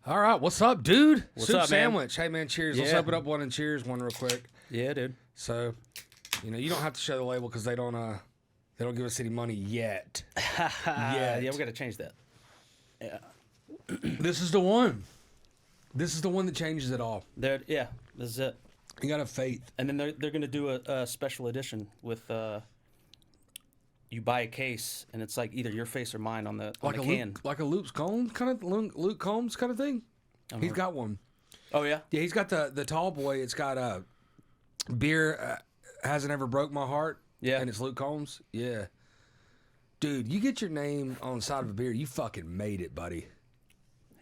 All right, what's up, dude? What's Soup up, man? sandwich. Hey, man, cheers. Let's Yeah. open up one and cheers one real quick. Yeah, dude. So, you don't have to show the label because they don't give us any money yet. Yeah, we got to change that. Yeah, This is the one. This is the one that changes it all. this is it. You gotta have faith. And then they're going to do a special edition with you buy a case and it's like either your face or mine on the can. Like a Luke Combs kind of thing. He's got one. Oh yeah. Yeah, he's got the tall boy. It's got beer hasn't ever broke my heart. Yeah. And it's Luke Combs. Yeah. Dude, you get your name on the side of a beer, you fucking made it, buddy.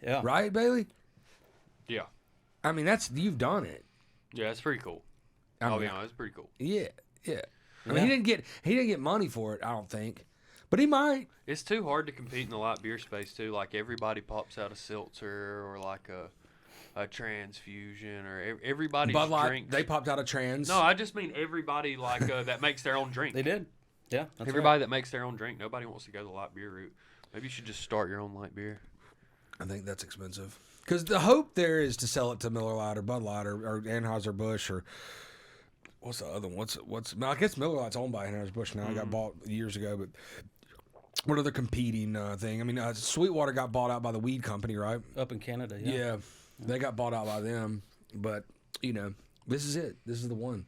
Yeah. Right, Bailey? Yeah. I mean, you've done it. Yeah, it's pretty cool. I mean, It's pretty cool. Yeah, yeah. I mean, Yeah. he didn't get money for it, I don't think, but he might. It's too hard to compete in the light beer space too. Like everybody pops out a seltzer or like a transfusion or everybody's Bud Light, drinks. they popped out a trans. No, I just mean everybody like that makes their own drink. They did. Yeah. That's Everybody that makes their own drink. Nobody wants to go the light beer route. Maybe you should just start your own light beer. I think that's expensive. Because the hope there is to sell it to Miller Lite or Bud Light or Anheuser-Busch or what's the other one? I guess Miller Lite's owned by Anheuser-Busch now. It got bought years ago, but what other competing thing? I mean, Sweetwater got bought out by the weed company, right? Up in Canada. Yeah, they got bought out by them. But this is it. This is the one.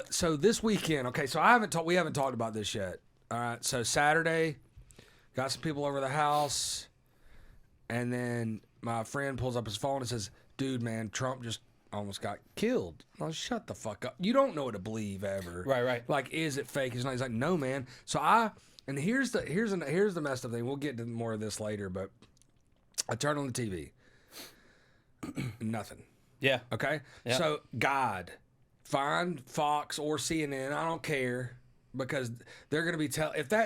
So this weekend, okay. So we haven't talked about this yet. All right. So Saturday, got some people over the house, and then my friend pulls up his phone and says, "Dude, man, Trump just almost got killed." Well, shut the fuck up. You don't know what to believe ever. Right. Like, is it fake? It's not. He's like, no, man. So and here's the messed up thing. We'll get to more of this later, but I turned on the TV. Nothing. Yeah. Okay? Yeah. So, God, find Fox or CNN, I don't care, because they're going to be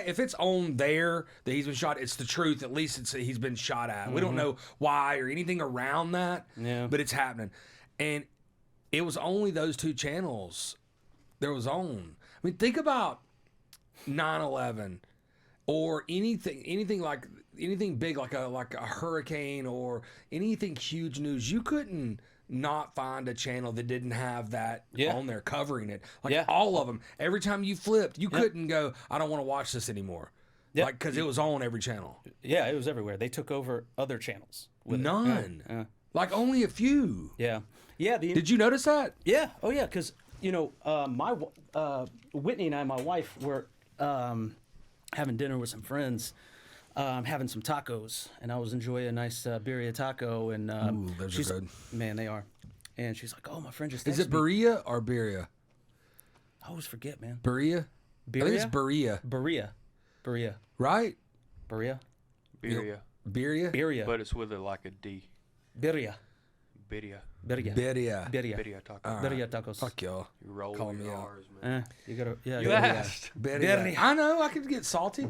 if it's on there that he's been shot, it's the truth. At least he's been shot at. We don't know why or anything around that, but it's happening. And it was only those two channels there was on. I mean, think about 9/11 or anything like anything big like a hurricane or anything huge news. You couldn't not find a channel that didn't have that on there covering it. Like all of them. Every time you flipped, you couldn't go, I don't want to watch this anymore. Like, because it was on every channel. Yeah, it was everywhere. They took over other channels. With None. Yeah. Like only a few. Yeah. Yeah. Did you notice that? Yeah. Oh, yeah. Because Whitney and I, my wife, were having dinner with some friends, having some tacos, and I was enjoying a nice birria taco. And Ooh, those are good. Man, they are. And she's like, "Oh, my friend just Is texted it me." birria or birria? I always forget, man. Birria? I think it's Birria? birria. Birria. Right? Birria. Birria. Birria? Birria. But it's with like a D. Birria. Birria. Birria. Birria. Birria. Birria taco. Birria tacos. Fuck y'all. You roll Calling your me out. R's, man. You gotta. Yeah. You yeah. asked. Birria. I know. I could get salty.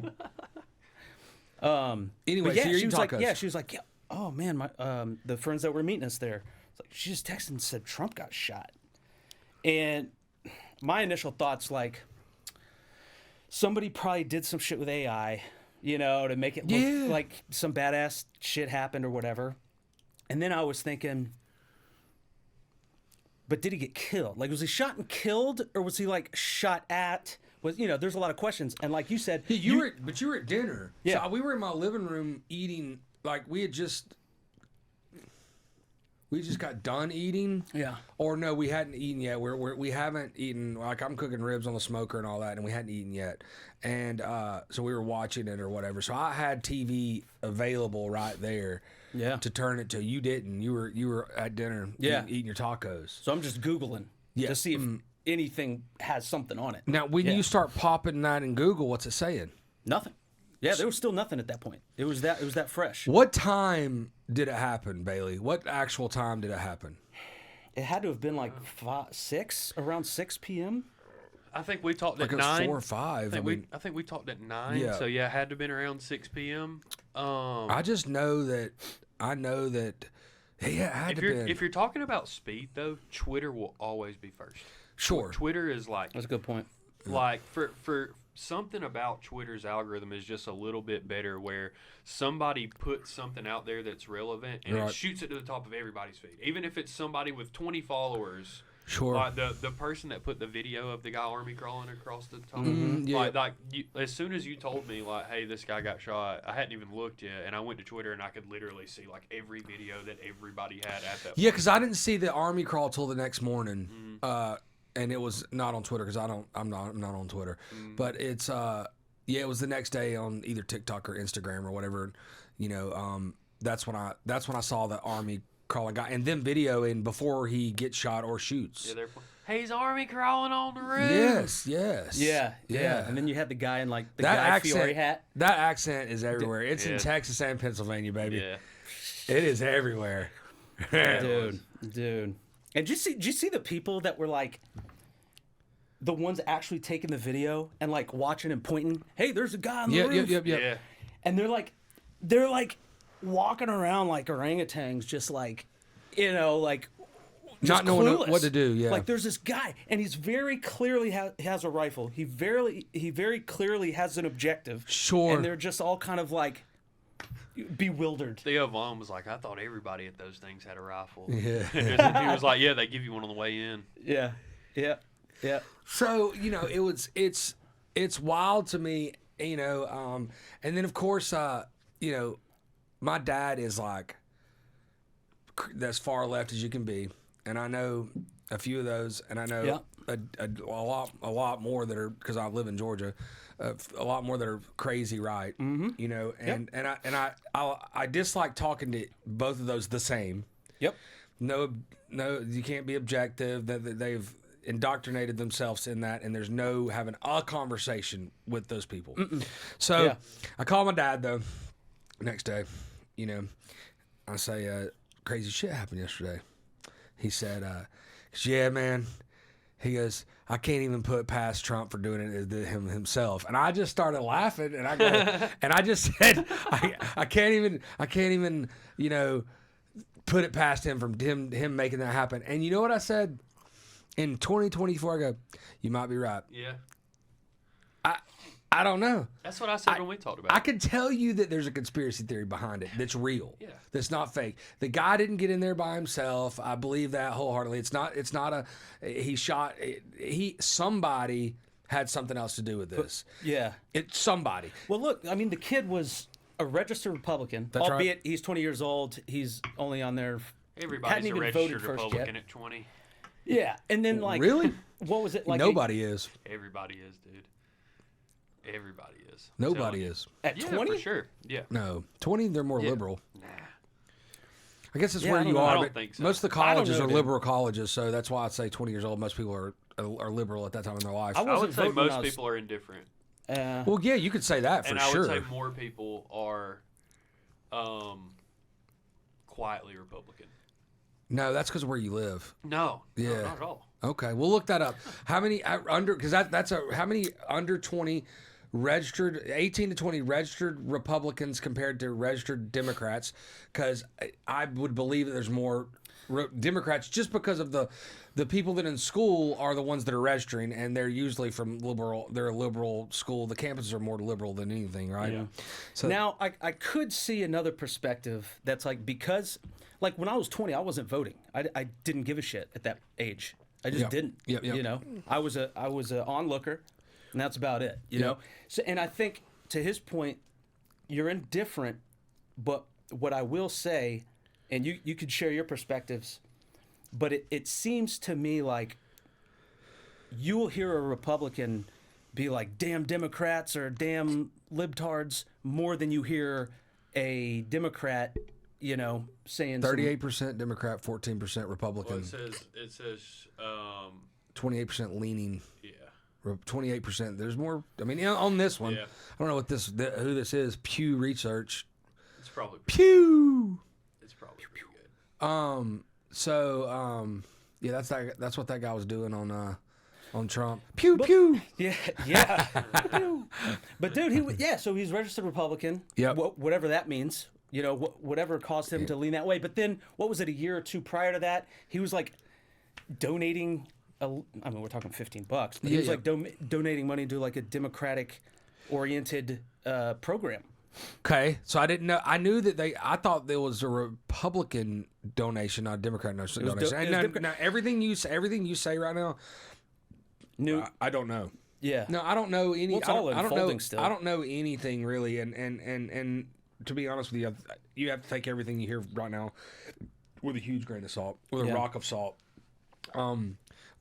Anyway, Anyway, yeah, so you're she eating was like, tacos. she was like, yeah. Oh man, my the friends that were meeting us there, it's like she just texted and said Trump got shot, and my initial thoughts like somebody probably did some shit with AI, to make it look like some badass shit happened or whatever, and then I was thinking, but did he get killed? Like, was he shot and killed, or was he like shot at? There's a lot of questions, and like you said, You were at dinner. Yeah. So we were in my living room eating. Like we just got done eating. Yeah. Or no, we hadn't eaten yet. We haven't eaten. Like I'm cooking ribs on the smoker and all that, and we hadn't eaten yet. And so we were watching it or whatever. So I had TV available right there. Yeah. To turn it to. You didn't. You were at dinner. Eating your tacos. So I'm just Googling to see if anything has something on it. Now, when you start popping that in Google, what's it saying? Nothing. Yeah, there was still nothing at that point. It was that fresh. What time did it happen, Bailey? What actual time did it happen? It had to have been like around 6 p.m. I think we talked Like at it was 9. 4 or 5. I think we talked at 9. Yeah. So yeah, it had to have been around 6 p.m. I just know that. Yeah, it had to be. If you're talking about speed though, Twitter will always be first. Sure. Twitter is like That's a good point. like for something about Twitter's algorithm is just a little bit better, where somebody puts something out there that's relevant and Right. it shoots it to the top of everybody's feed, even if it's somebody with 20 followers. Sure. Like the person that put the video of the guy army crawling across the top, yeah. like you, as soon as you told me like, hey, this guy got shot, I hadn't even looked yet, and I went to Twitter and I could literally see like every video that everybody had at that. Yeah, because I didn't see the army crawl till the next morning, and it was not on Twitter because I'm not on Twitter, but it's it was the next day on either TikTok or Instagram or whatever, you know. That's when I saw the army crawling guy and then videoing before he gets shot or shoots. Yeah, they're hey, he's army crawling on the roof. Yes. Yeah. And then you had the guy in like the That Guy accent, Fieri hat. that accent is everywhere. It's in Yeah. Texas and Pennsylvania, baby. Yeah. It is everywhere. Dude. And did you see the people that were like the ones actually taking the video and like watching and pointing, hey, there's a guy on the roof. Yep. Yeah. And they're like walking around like orangutans, just like, you know, like just Not knowing clueless. what to do, yeah. Like there's this guy, and he's very clearly has a rifle. He very clearly has an objective. Sure. And they're just all kind of like bewildered. Theo Vaughn was like, I thought everybody at those things had a rifle. Yeah. He was like, yeah, they give you one on the way in. Yeah. So, you know, it's wild to me, you know, and then of course, you know, my dad is like as far left as you can be, and I know a few of those, and I know a lot more that are, because I live in Georgia, a lot more that are crazy right, you know, and I dislike talking to both of those the same. Yep. No, you can't be objective. That they've indoctrinated themselves in that, and there's no having a conversation with those people. So Yeah. I call my dad though next day. You know, I say, crazy shit happened yesterday. He said, yeah, man. He goes, I can't even put past Trump for doing it himself. And I just started laughing, and I go, and I just said, I can't even, you know, put it past him from him making that happen. And you know what I said? In 2024, I go, you might be right. Yeah. I don't know. That's what I said when we talked about I it. can tell you that there's a conspiracy theory behind it that's real. Yeah. That's not fake. The guy didn't get in there by himself. I believe that wholeheartedly. It's not he shot somebody had something else to do with this. Yeah. It's somebody. Well, look, I mean, the kid was a registered Republican, That's right. albeit he's 20 years old. He's only on there. Everybody's hadn't a even registered voted first Republican yet. at 20. Yeah, and then like Really? what was it like? Nobody is. Everybody is, dude. Everybody is. Nobody is. At Yeah, 20? for sure. Yeah. No. 20, they're more Yeah. liberal. Nah. I guess that's Yeah, I where don't you know. are. I don't but think so. Most of the I don't colleges know, are dude. liberal colleges, so that's why I'd say 20 years old. Most people are liberal at that time in their life. I I wasn't would say voting when I most was- people are indifferent. Well, yeah, you could say that for And I sure. would say more people are quietly Republican. No, that's because of where you live. No. Yeah. No, not at all. Okay, we'll look that up. How many how many under 20 registered 18 to 20 registered Republicans compared to registered Democrats? Because I would believe that there's more Democrats just because of the people that in school are the ones that are registering, and they're usually from liberal. They're a liberal school. The campuses are more liberal than anything, right? Yeah. So Now, I could see another perspective that's like, because like when I was 20, I wasn't voting. I didn't give a shit at that age. I just Yep. didn't. Yep. You know, I was a onlooker, and that's about it. You know. So, and I think to his point, you're indifferent, but what I will say, and you could share your perspectives, but it seems to me like you will hear a Republican be like, damn Democrats or damn libtards, more than you hear a Democrat, you know, saying some- 38% Democrat, 14% Well, Republican, it says 28% leaning. yeah. 28%. There's more. I mean, on this one, Yeah. I don't know who this is. Pew Research. It's probably Pew. it's probably pretty good. Yeah, that's what that guy was doing on Trump. Pew pew. Yeah. But dude, so he's registered Republican. Yep. Whatever that means. You know, whatever caused him to lean that way. But then, what was it, a year or two prior to that? He was like donating I mean, we're talking $15, but he Yeah, was yeah. like donating money to like a Democratic-oriented program. Okay, so I didn't know. I knew that I thought there was a Republican donation, not a Democrat donation. was And it was now, Democrat- now everything you say right now, New, I don't know. yeah. No, I don't know any. Well, it's I don't, all I don't know. unfolding still. I don't know anything really, and to be honest with you, you have to take everything you hear right now with a huge grain of salt, with a Yeah. rock of salt.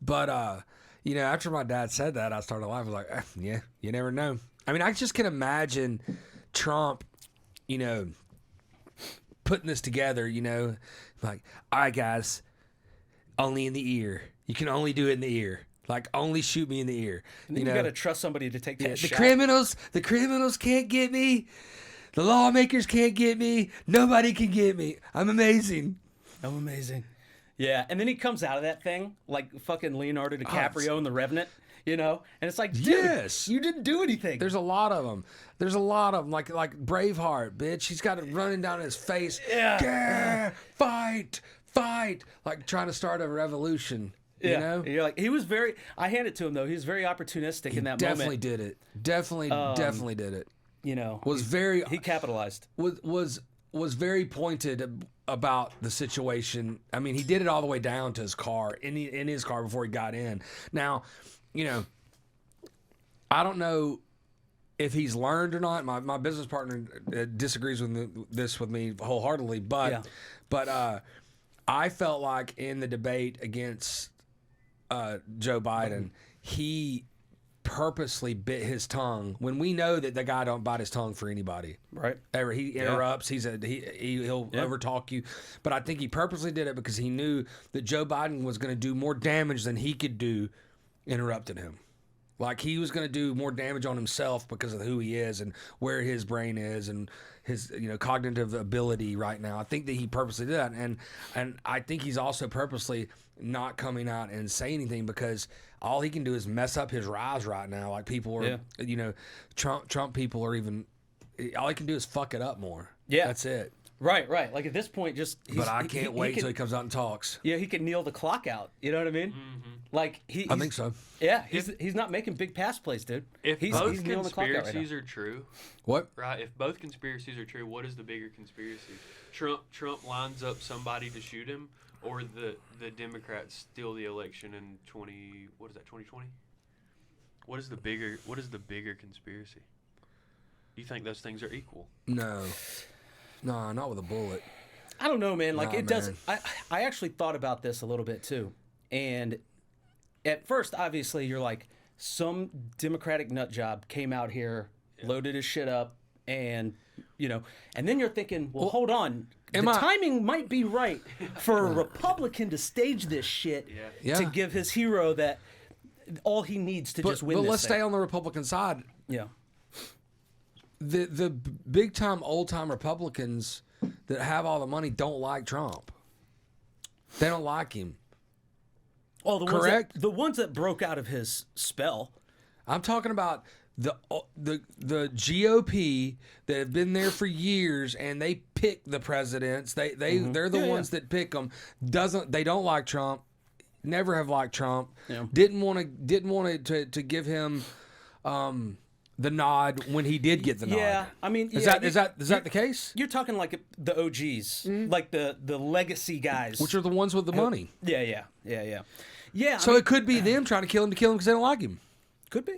But you know, after my dad said that, I started laughing. I was like, yeah, you never know. I mean, I just can imagine Trump, you know, putting this together. You know, like, all right, guys, only in the ear. You can only do it in the ear. Like, only shoot me in the ear. And then you got to trust somebody to take that the shot. the criminals can't get me. The lawmakers can't get me. Nobody can get me. I'm amazing. Oh, amazing. Yeah, and then he comes out of that thing like fucking Leonardo DiCaprio in The Revenant, you know? And it's like, dude, Yes. you didn't do anything. There's a lot of them. There's a lot of them. Like Braveheart, bitch. He's got it running down his face. Yeah. Grr, fight. Like trying to start a revolution. yeah. You know? You're like, he was very, I hand it to him though, he was very opportunistic in that Definitely moment. did it. Definitely did it. You know, Was very he capitalized. was very pointed about the situation. I mean, he did it all the way down to his car, in his car before he got in. Now, you know, I don't know if he's learned or not. My business partner disagrees with this with me wholeheartedly, but Yeah. I felt like in the debate against Joe Biden, he purposely bit his tongue when we know that the guy don't bite his tongue for anybody. Right. Ever he interrupts, he'll overtalk you, but I think he purposely did it because he knew that Joe Biden was going to do more damage than he could do interrupting him. Like he was going to do more damage on himself because of who he is and where his brain is and his cognitive ability right now. I think that he purposely did that, and I think he's also purposely not coming out and saying anything because all he can do is mess up his rise right now. Like people are, Trump people are even. All he can do is fuck it up more. Yeah. That's it. Right. Like at this point, But I can't wait can, until he comes out and talks. Yeah, he can kneel the clock out. You know what I mean? Mm-hmm. Like I think so. Yeah, he's not making big pass plays, dude. If he's both kneeling the clock out right conspiracies now. are true, What? right? If both conspiracies are true, what is the bigger conspiracy? Trump lines up somebody to shoot him, or the Democrats steal the election in 2020? What is the bigger conspiracy? Do you think those things are equal? No, not with a bullet. I don't know, man. Like Nah, it doesn't. I actually thought about this a little bit too, and at first, obviously, you're like, some Democratic nut job came out here, loaded his shit up, and and then you're thinking, well, hold on, the timing might be right for a Republican to stage this shit Yeah. to give his hero that all he needs to just win. But this let's thing. stay on the Republican side. Yeah. The big time old time Republicans that have all the money don't like Trump. They don't like him. Oh, the Correct? the ones that broke out of his spell. I'm talking about the GOP that have been there for years and they pick the presidents. They're the ones that pick them. They don't like Trump. Never have liked Trump. Yeah. Didn't want to give him the nod when he did get the nod. Yeah, I mean, Is that the case? You're talking like the OGs, like the legacy guys. Which are the ones with the money. Yeah. So it could be them trying to kill him because they don't like him. Could be.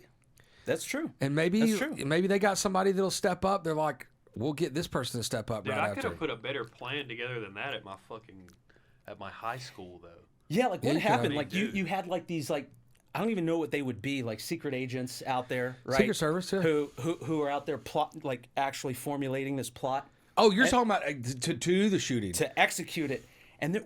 That's true. And maybe That's true. they got somebody that'll step up. They're like, we'll get this person to step up Dude, right I could after. have put a better plan together than that at my high school though. Yeah, like what you could happened? have- Like you had like these like I don't even know what they would be, like secret agents out there, right? Secret Service, yeah. Who are out there actually formulating this plot Oh, you're talking about to the shooting. to execute it. And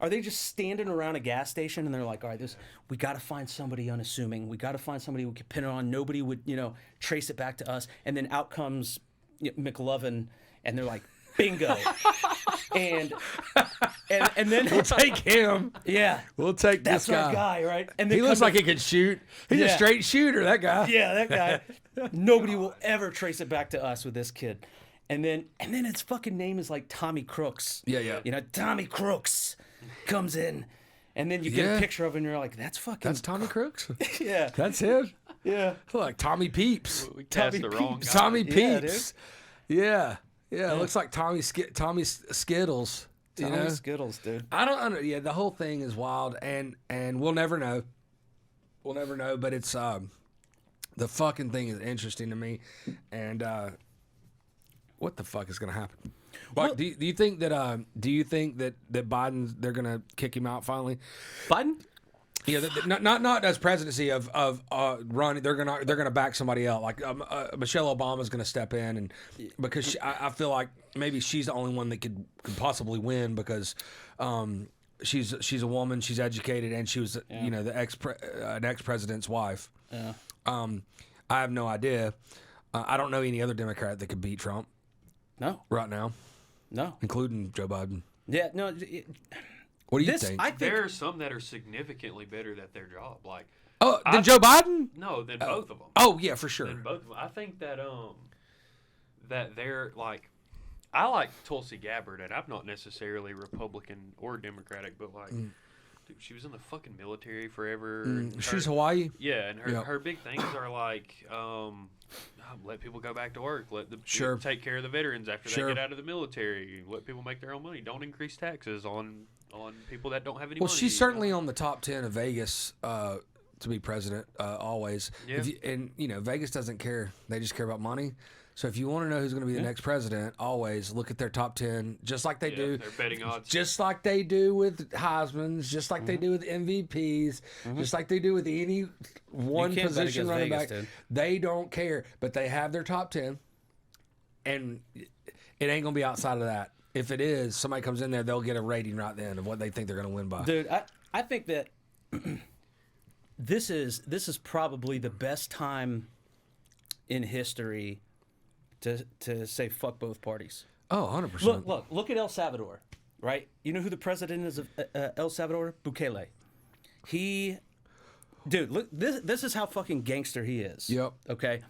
are they just standing around a gas station and they're like, all right, we got to find somebody unassuming. We got to find somebody we can pin it on. Nobody would, trace it back to us. And then out comes McLovin, and they're like, bingo. and then We'll take him. yeah, We'll take that's this guy. our guy, right? And then He looks like he can shoot. He's a Yeah. straight shooter, that guy. yeah, that guy. Nobody will ever trace it back to us with this kid. And then its fucking name is like Tommy Crooks. Yeah. Tommy Crooks comes in And then you get Yeah. a picture of him and you're like, that's fucking. That's Tommy Crooks. yeah. That's him. Yeah. Like Tommy Peeps. We cast Tommy the wrong Peeps. guy. Tommy Yeah, Peeps. Yeah. Yeah. It looks like Tommy Skittles. You Tommy know? Skittles, dude. I don't under yeah, the whole thing is wild and we'll never know. We'll never know, but it's the fucking thing is interesting to me. And what the fuck is gonna happen? Like, Well- do you think that that Biden they're gonna kick him out finally? Biden? Yeah, not as presidency of running. They're gonna back somebody else. Like Michelle Obama's gonna step in, and because I feel like maybe she's the only one that could possibly win because she's a woman, she's educated, and she was you know the an ex president's wife. Yeah. I have no idea. I don't know any other Democrat that could beat Trump No. right now, No. including Joe Biden. Yeah. No. What do you This, think? I think. There are some that are significantly better at their job. Like Oh, than Joe Biden? no, than both of them. Oh yeah, for sure. Than both of them. I think that that they're like, I like Tulsi Gabbard, and I'm not necessarily Republican or Democratic, but like, dude, she was in the fucking military forever. and She's her- Hawaii. Yeah, and her, Yep. her big things are like, let people go back to work. Let the Sure. take care of the veterans after Sure. they get out of the military. Let people make their own money. Don't increase taxes on people that don't have any Well, money. she's you certainly know? on the top 10 of Vegas to be president always. Yeah. And you know, Vegas doesn't care; they just care about money. So if you want to know who's going to be the next president, always look at their top 10, just like they Yeah, do. their betting odds. Just like they do with Heisman's, just like they do with MVPs, just like they do with any one can't bet position against running Vegas, back. dude. They don't care, but they have their top 10, and it ain't gonna be outside of that. If it is, somebody comes in there, they'll get a rating right then of what they think they're gonna win by. Dude, I think that this is probably the best time in history to say fuck both parties. Oh, 100%. Look at El Salvador, right? You know who the president is of El Salvador? Bukele. Dude, look, this is how fucking gangster he is. Yep. Okay.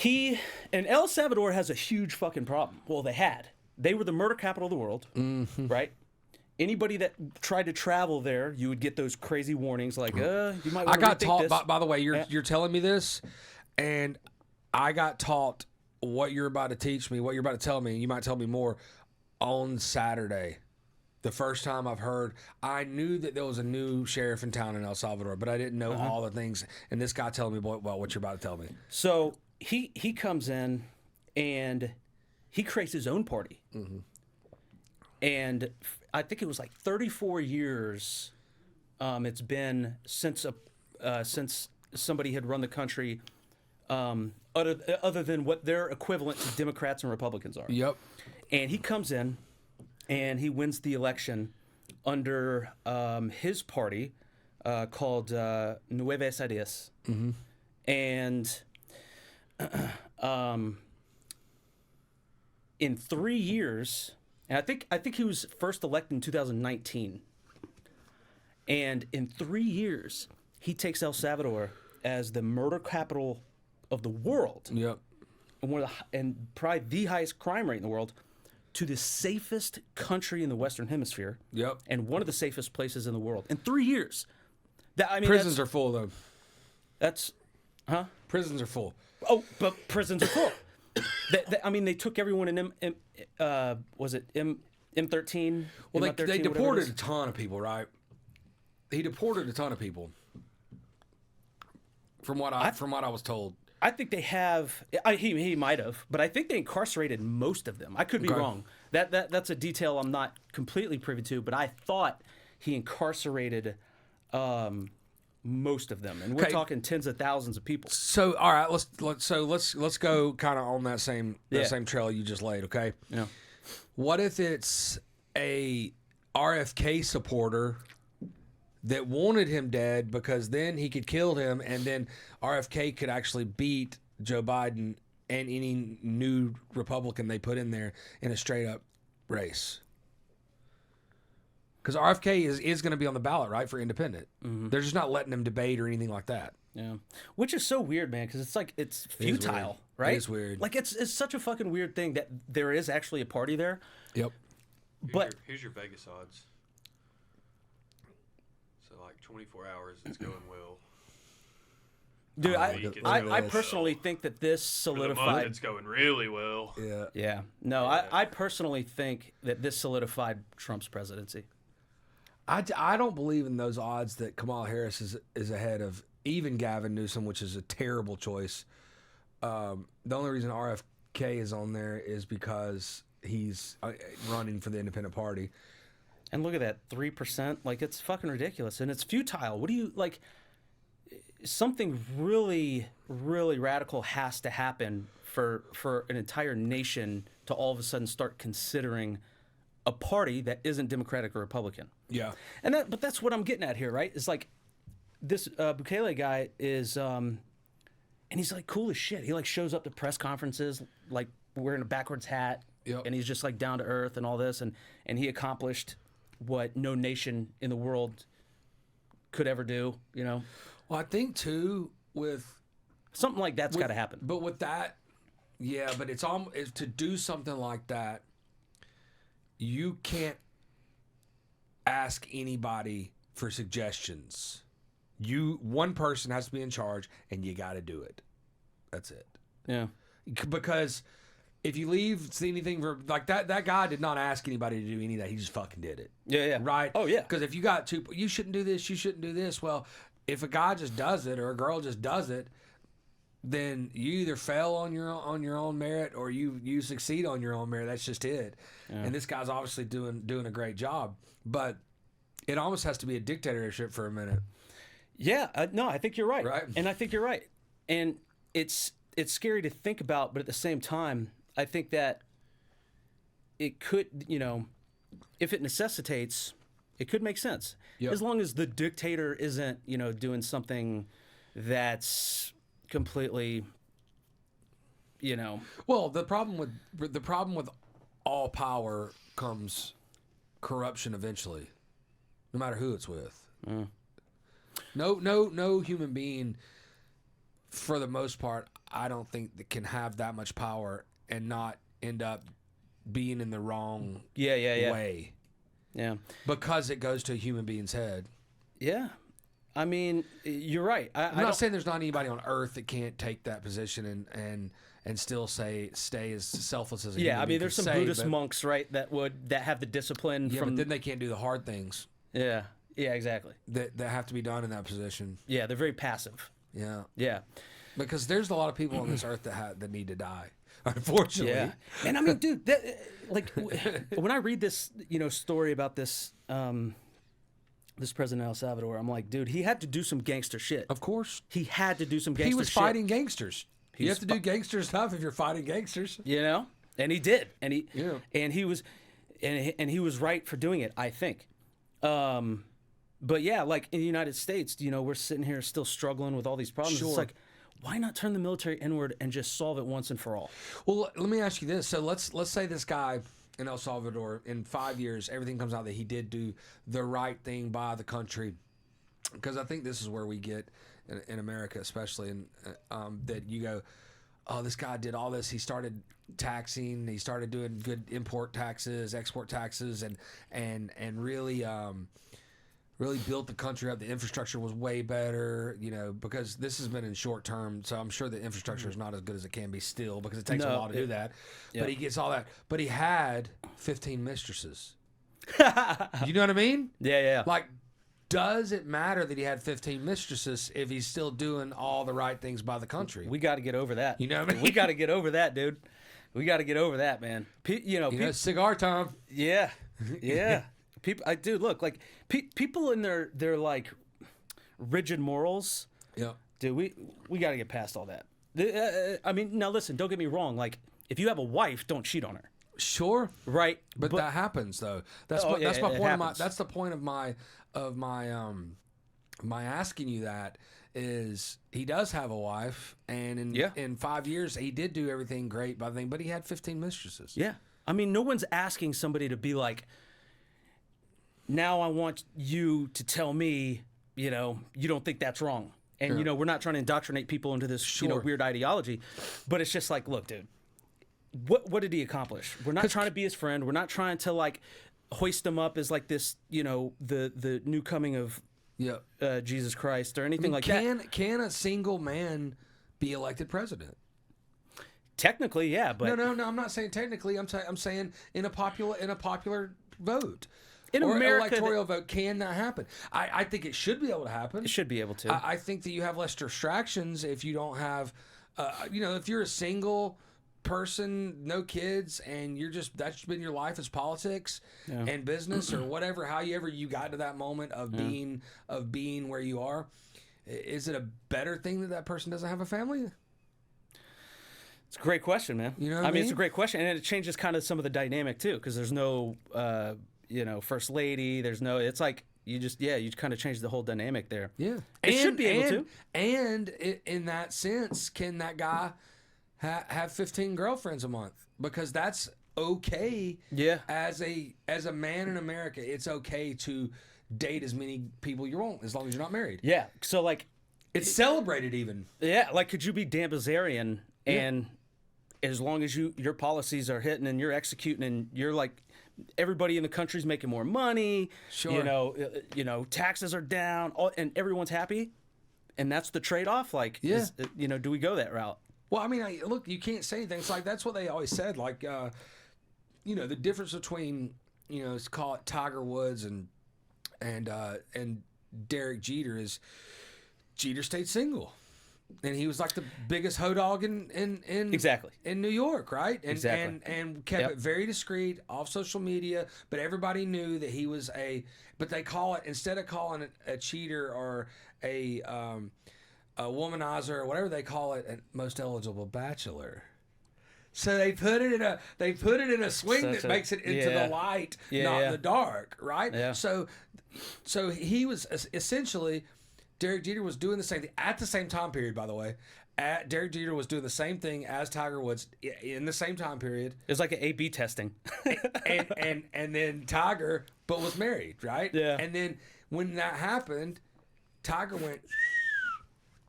And El Salvador has a huge fucking problem. Well, they were the murder capital of the world, right? Anybody that tried to travel there, you would get those crazy warnings like, you might I want got to taught. this. By the way, you're telling me this, and I got taught what you're about to teach me, what you're about to tell me. You might tell me more on Saturday. The first time I've heard, I knew that there was a new sheriff in town in El Salvador, but I didn't know all the things. And this guy telling me about what you're about to tell me. So he comes in and he creates his own party. And I think it was like 34 years it's been since somebody had run the country other than what their equivalent to Democrats and Republicans are. Yep. And he comes in and he wins the election under his party called Nuevas Ideas. And in 3 years, and I think he was first elected in 2019. And in 3 years, he takes El Salvador as the murder capital of the world Yep. and probably the highest crime rate in the world to the safest country in the Western Hemisphere. Yep. And one of the safest places in the world in 3 years. Prisons are full though. That's, huh? Prisons are full. Oh, but prisons are full. They took everyone in was it M13? Well, M13, they whatever it deported is? a ton of people, right? He deported a ton of people. From what I was told. I think they have. He might have, but I think they incarcerated most of them. I could be Okay. wrong. That's a detail I'm not completely privy to, but I thought he incarcerated most of them, and we're Okay. talking tens of thousands of people. So all right, let's go kind of on that same Yeah. trail you just laid. Okay. Yeah. What if it's a RFK supporter that wanted him dead because then he could kill him, and then RFK could actually beat Joe Biden and any new Republican they put in there in a straight up race? Because RFK is going to be on the ballot, right, for independent. They're just not letting him debate or anything like that. Yeah, which is so weird, man, because it's like it's is weird. futile, It right? is weird. Like it's such a fucking weird thing that there is actually a party there. Yep. But Here's your Vegas odds. 24 hours, it's going well. Dude, For the week, it's I going personally well. think that this For the month, solidified. it's going really well. Yeah. Yeah. No, Yeah. I personally think that this solidified Trump's presidency. I don't believe in those odds that Kamala Harris is ahead of even Gavin Newsom, which is a terrible choice. The only reason RFK is on there is because he's running for the Independent Party. And look at that, 3%. Like, it's fucking ridiculous. And it's futile. What do you, like, something really, really radical has to happen for an entire nation to all of a sudden start considering a party that isn't Democratic or Republican. Yeah. But that's what I'm getting at here, right? It's like this Bukele guy is, and he's like cool as shit. He like shows up to press conferences like wearing a backwards hat, Yep. and he's just like down to earth and all this, and he accomplished what no nation in the world could ever do. You know, Well, I think too with something like that's got to happen. But with that, yeah, but it's to do something like that, you can't ask anybody for suggestions. One person has to be in charge, and you got to do it. That's it. Yeah. Because if you see anything for like that guy did not ask anybody to do any of that. He just fucking did it. Yeah. Right? Oh yeah. Because if you got two, you shouldn't do this, you shouldn't do this. Well, if a guy just does it or a girl just does it, then you either fail on your own merit or you succeed on your own merit. That's just it. Yeah. And this guy's obviously doing a great job, but it almost has to be a dictatorship for a minute. Yeah, no, I think you're right. Right. And I think you're right. And it's scary to think about, but at the same time, I think that it could, if it necessitates, it could make sense. Yep. As long as the dictator isn't, doing something that's completely, Well, the problem with all power comes corruption eventually, no matter who it's with. No human being, for the most part, I don't think that can have that much power and not end up being in the wrong way Yeah. because it goes to a human being's head. Yeah. I mean, you're right. I'm not saying there's not anybody on earth that can't take that position and still stay as selfless as a human I mean, being there's can some say, Buddhist but- monks, right, that have the discipline Yeah, from. but then they can't do the hard things Yeah, exactly. that have to be done in that position. Yeah, they're very passive. Yeah, Yeah. because there's a lot of people on this earth that need to die. Unfortunately, Yeah, and I mean, dude, when I read this, story about this, this president of El Salvador, I'm like, dude, he had to do some gangster shit. of course. He had to do some gangster shit. He was fighting gangsters. You was have to do gangster stuff if you're fighting gangsters. And he did, and Yeah. he was right for doing it, I think. But yeah, like in the United States, we're sitting here still struggling with all these problems. Sure. It's like, why not turn the military inward and just solve it once and for all? Well, let me ask you this. So let's say this guy in El Salvador, in 5 years, everything comes out that he did do the right thing by the country. Because I think this is where we get in America, especially, and that you go, oh, this guy did all this. He started taxing. He started doing good import taxes, export taxes, and really really built the country up. The infrastructure was way better, because this has been in short term. So I'm sure the infrastructure is not as good as it can be still, because it takes a No, while to do that. yeah. But he gets all that. But he had 15 mistresses. You know what I mean? Yeah. Like, does it matter that he had 15 mistresses if he's still doing all the right things by the country? We got to get over that. You know what I mean? We got to get over that, dude. We got to get over that, man. Cigar time. Yeah. Dude, look, like people in their like rigid morals. Yeah. Dude, we got to get past all that. I mean, now listen, don't get me wrong. Like, if you have a wife, don't cheat on her, Sure. right? But that happens though. That's Oh, my yeah, that's my it point. happens. That's the point of my my asking you that is he does have a wife, and in 5 years he did do everything great by the thing, but he had 15 mistresses. Yeah. I mean, no one's asking somebody to be like, now I want you to tell me, you don't think that's wrong. And, we're not trying to indoctrinate people into this, Sure. weird ideology. But it's just like, look, dude, what did he accomplish? We're not trying to be his friend. We're not trying to, like, hoist him up as, like, this, the new coming of Yeah. Jesus Christ or anything like that. Can a single man be elected president? Technically, yeah, but No. I'm not saying technically. I'm saying in a popular vote. In or America, electoral vote, can that happen? I think it should be able to happen. it should be able to. I think that you have less distractions if you don't have, if you're a single person, no kids, and that's been your life as politics and business or whatever, however you got to that moment of being where you are. Is it a better thing that person doesn't have a family? It's a great question, man. You know what I mean, mean? it's a great question, and it changes kind of some of the dynamic too, because there's no, first lady. There's no. It's like you kind of change the whole dynamic there. Yeah, It should be able to. And in that sense, can that guy have 15 girlfriends a month? Because that's okay. Yeah. As a man in America, it's okay to date as many people you want as long as you're not married. Yeah. So like, It's celebrated even. yeah, like could you be Dan Bilzerian and as long as your policies are hitting and you're executing and you're like everybody in the country's making more money, Sure. taxes are down, and everyone's happy, and that's the trade-off. Like, Yeah. do we go that route? Well, I mean, look, you can't say things like that's what they always said. Like, the difference between let's call it Tiger Woods and Derek Jeter is Jeter stayed single, and he was like the biggest hoe dog in Exactly. in New York, right? And Exactly. and kept Yep. it very discreet off social media, but everybody knew that he was But they call it, instead of calling it a cheater or a womanizer or whatever they call it, a most eligible bachelor. So they put it in a swing Such that a- makes it into yeah. the light, Yeah, not yeah. the dark, right? Yeah. So he was essentially, Derek Jeter was doing the same thing at the same time period. By the way, Derek Jeter was doing the same thing as Tiger Woods in the same time period, It was like an A/B testing. and then Tiger, but was married, right? Yeah. And then when that happened, Tiger went,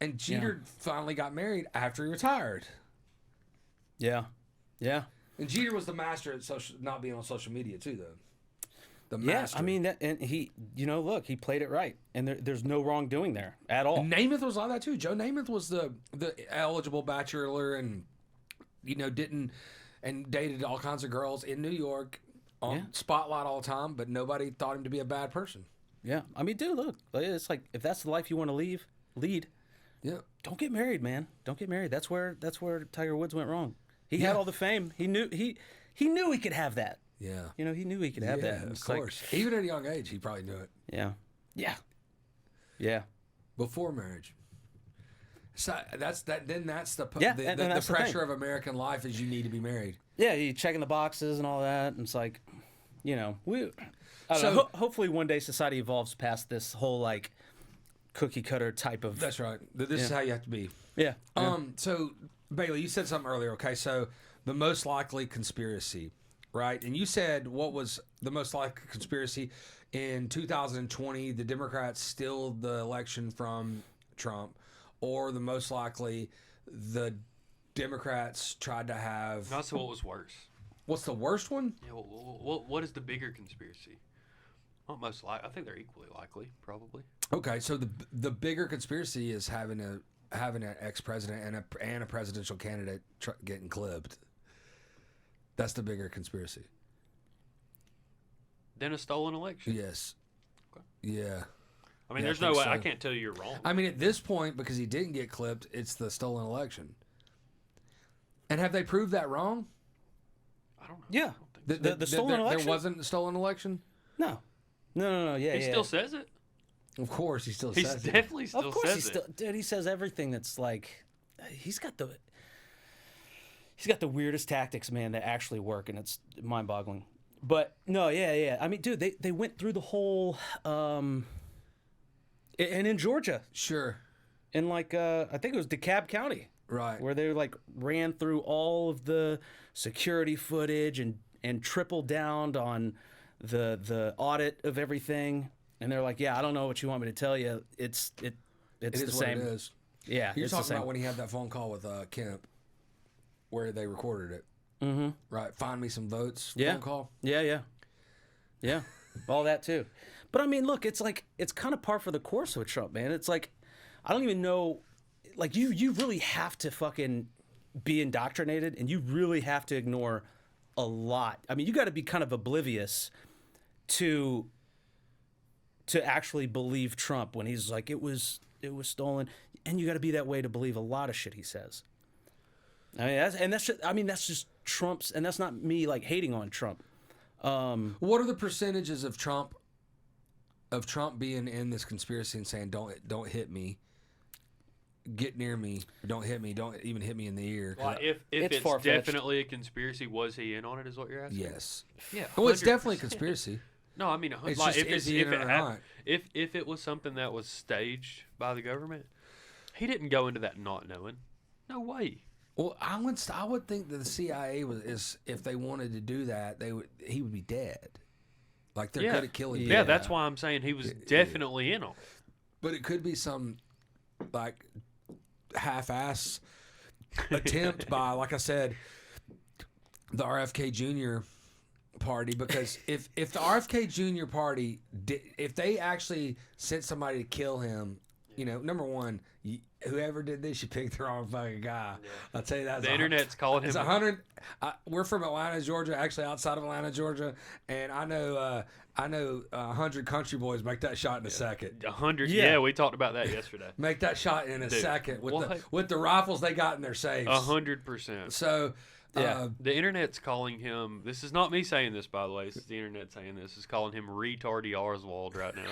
and Jeter finally got married after he retired. Yeah. Yeah. And Jeter was the master at not being on social media too, though. The Yeah. master. I mean, and he, look, he played it right, and there's no wrongdoing there at all. Namath was like that too. Joe Namath was the eligible bachelor, and didn't and dated all kinds of girls in New York on spotlight all the time, but nobody thought him to be a bad person. Yeah. I mean, dude, look, it's like if that's the life you want to lead, Yeah. don't get married, man. Don't get married. That's where Tiger Woods went wrong. He had all the fame. He knew he could have that. Yeah. He knew he could have that. Of It's like, course. Even at a young age, he probably knew it yeah. Yeah. Yeah. before marriage. So that's that. Then that's the Yeah, the, and the, that's the the pressure thing. of American life is you need to be married. Yeah, you checking the boxes and all that, and it's like, we. I don't So- know. Hopefully, one day society evolves past this whole like cookie cutter type of. That's right. This is how you have to be. Yeah. So Bailey, you said something earlier. Okay, so the most likely conspiracy, right? And you said what was the most likely conspiracy in 2020? The Democrats steal the election from Trump, or the most likely the Democrats tried to have. Not so what was worse. What's the worst one? Yeah, what is the bigger conspiracy? Well, most likely, I think they're equally likely, probably. Okay, so the bigger conspiracy is having an ex-president and a presidential candidate getting clipped. That's the bigger conspiracy. Then a stolen election. Yes. Okay. Yeah. I mean, Yeah, there's I no think way. I so. can't tell you you're wrong. I mean, at this point, because he didn't get clipped, it's the stolen election. And have they proved that wrong? I don't know. Yeah. I don't think so. The stolen election? There wasn't a stolen election? No. Yeah. He yeah. still says it. Of course, he still He says it. definitely still Of course, he says still, it. dude. He says everything that's like, he's got the weirdest tactics, man, that actually work, and it's mind-boggling. But no, yeah. I mean, dude, they went through the whole, and in Georgia, Sure. in like I think it was DeKalb County, Right. where they like ran through all of the security footage and tripled down on the audit of everything. And they're like, yeah, I don't know what you want me to tell you. It's It the is what same. it is. Yeah, You're it's the talking same. about when he had that phone call with Kemp where they recorded it. Mm-hmm. Right. Find me some votes Yeah. phone call. Yeah. All that too. But I mean, look, it's like it's kind of par for the course with Trump, man. It's like I don't even know, like you really have to fucking be indoctrinated, and you really have to ignore a lot. I mean, you got to be kind of oblivious to actually believe Trump when he's like it was stolen, and you got to be that way to believe a lot of shit he says. I mean, that's just Trump's, and that's not me like hating on Trump. What are the percentages of Trump being in this conspiracy and saying don't hit me, get near me, or don't hit me, don't even hit me in the ear? Well, if It's it's far-fetched. definitely a conspiracy, was he in on it? Is what you're asking? Yes. Yeah. Well, it's 100%. definitely a conspiracy. No, I mean, It's like, just, is he in it or not? if it was something that was staged by the government, he didn't go into that not knowing. No way. Well, I would think that the CIA is if they wanted to do that, he would be dead. Like they're good at killing people. Yeah, that's why I'm saying he was definitely in on it. But it could be some like half-ass attempt by, like I said, the RFK Jr. party. Because if the RFK Jr. party if they actually sent somebody to kill him, number one, whoever did this, you picked the wrong fucking guy. I'll tell you that. The internet's calling It's him 100. We're from Atlanta, Georgia, actually outside of Atlanta, Georgia, and I know 100 country boys make that shot in a second. 100. Yeah. Yeah, we talked about that yesterday. Make that shot in a Dude, second what? with the rifles they got in their safes. 100%. So, Yeah. The internet's calling him. This is not me saying this, by the way. This is the internet saying this. Is calling him retardy Oswald right now.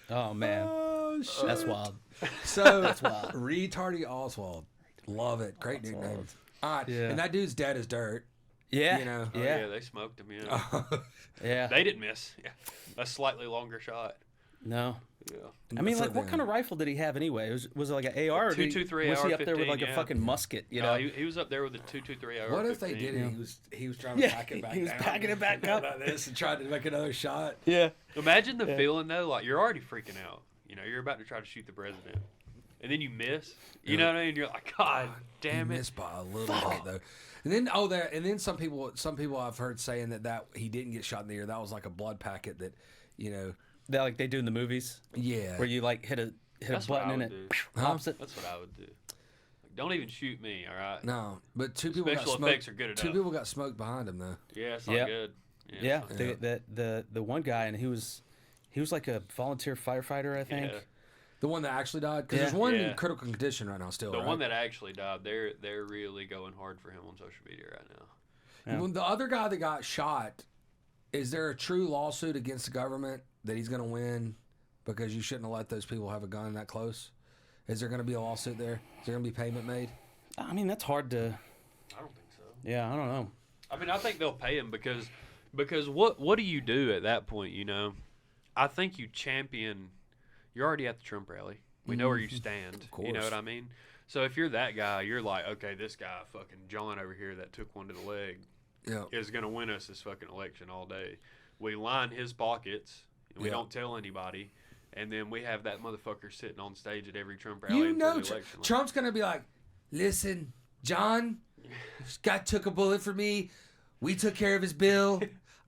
Oh man, shit. that's wild. So That's wild. retardy Oswald, love it, great nickname. All right, Yeah. and that dude's dead as dirt. Yeah, You know. Oh, yeah, yeah, they smoked him. Yeah, yeah. they didn't miss. Yeah, a slightly longer shot. No, Yeah. I mean, For like, what them. kind of rifle did he have anyway? Was it like an AR? Or did he- 223 Was he up there with AR-15, like a yeah. fucking musket? You No, know? he was up there with a 223 AR. What if they did it? He was trying to Yeah, pack it back he was down. packing it back up. like this and tried to make another shot. Yeah. Imagine the feeling though. Like you're already freaking out. You're about to try to shoot the president, and then you miss. You know what I mean? You're like, God damn He it! missed by a little bit though. And then some people I've heard saying that he didn't get shot in the ear. That was like a blood packet that, That like they do in the movies, yeah. where you like hit a That's what button I and would it do. pops it. That's what I would do. Like, don't even shoot me. All right. No, but two people Special got smoked. effects are good Two enough. people got smoked behind him though. Yeah, it's not Yep. good. Yeah, it's not the one guy, and he was like a volunteer firefighter, I think. Yeah. The one that actually died, because Yeah. there's one Yeah. in critical condition right now still. The right? one that actually died, they're really going hard for him on social media right now. Yeah. When the other guy that got shot, is there a true lawsuit against the government that he's going to win because you shouldn't have let those people have a gun that close? Is there going to be a lawsuit there? Is there going to be payment made? I mean, that's hard to. I don't think so. Yeah, I don't know. I mean, I think they'll pay him because what do you do at that point? I think you champion. You're already at the Trump rally. We know where you stand. Of You know course. what I mean? So if you're that guy, you're like, okay, this guy, fucking John over here that took one to the leg, Yeah. is gonna win us this fucking election all day. We line his pockets. We Yeah. don't tell anybody. And then we have that motherfucker sitting on stage at every Trump rally. You until know, the election. Like, Trump's going to be like, listen, John, this guy took a bullet for me. We took care of his bill.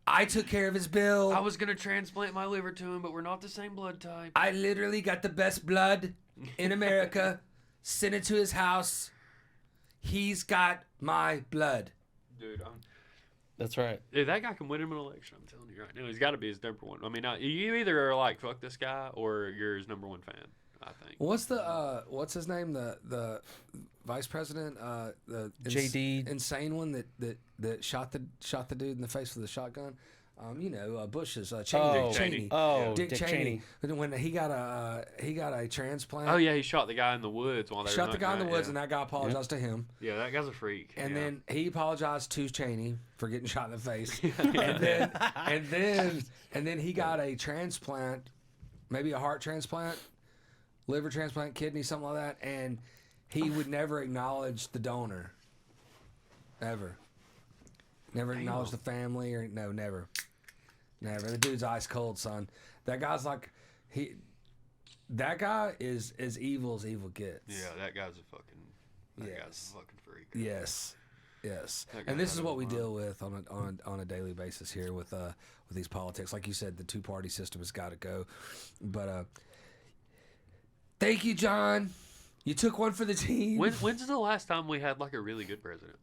I took care of his bill. I was gonna transplant my liver to him, but we're not the same blood type. I literally got the best blood in America. Sent it to his house. He's got my blood. Dude, That's right. if that guy can win him an election, I'm telling you right now, he's got to be his number one. I mean, you either are like, fuck this guy, or you're his number one fan, I think. What's his name? The vice president, the JD. insane one that shot the dude in the face with a shotgun. Bush's Cheney. Oh, Cheney. Oh, Dick Dick Cheney. Cheney. When he got a transplant. Oh, yeah, he shot the guy in the woods while they were Shot the guy in the hunting woods, that, and that guy apologized to him. Yeah, that guy's a freak. And yeah. then he apologized to Cheney for getting shot in the face. and then he got a transplant, maybe a heart transplant, liver transplant, kidney, something like that. And he would never acknowledge the donor. Ever. Never acknowledge the family or no, never. Never. The dude's ice cold, son. That guy's like that guy is as evil gets. Yeah, that guy's a fucking Yes. fucking freak. Yes. Yes, That and guy's this out is of what we his mind. deal with on a daily basis here with these politics. Like you said, the 2-party system has got to go. But thank you, John. You took one for the team. When's the last time we had like a really good president?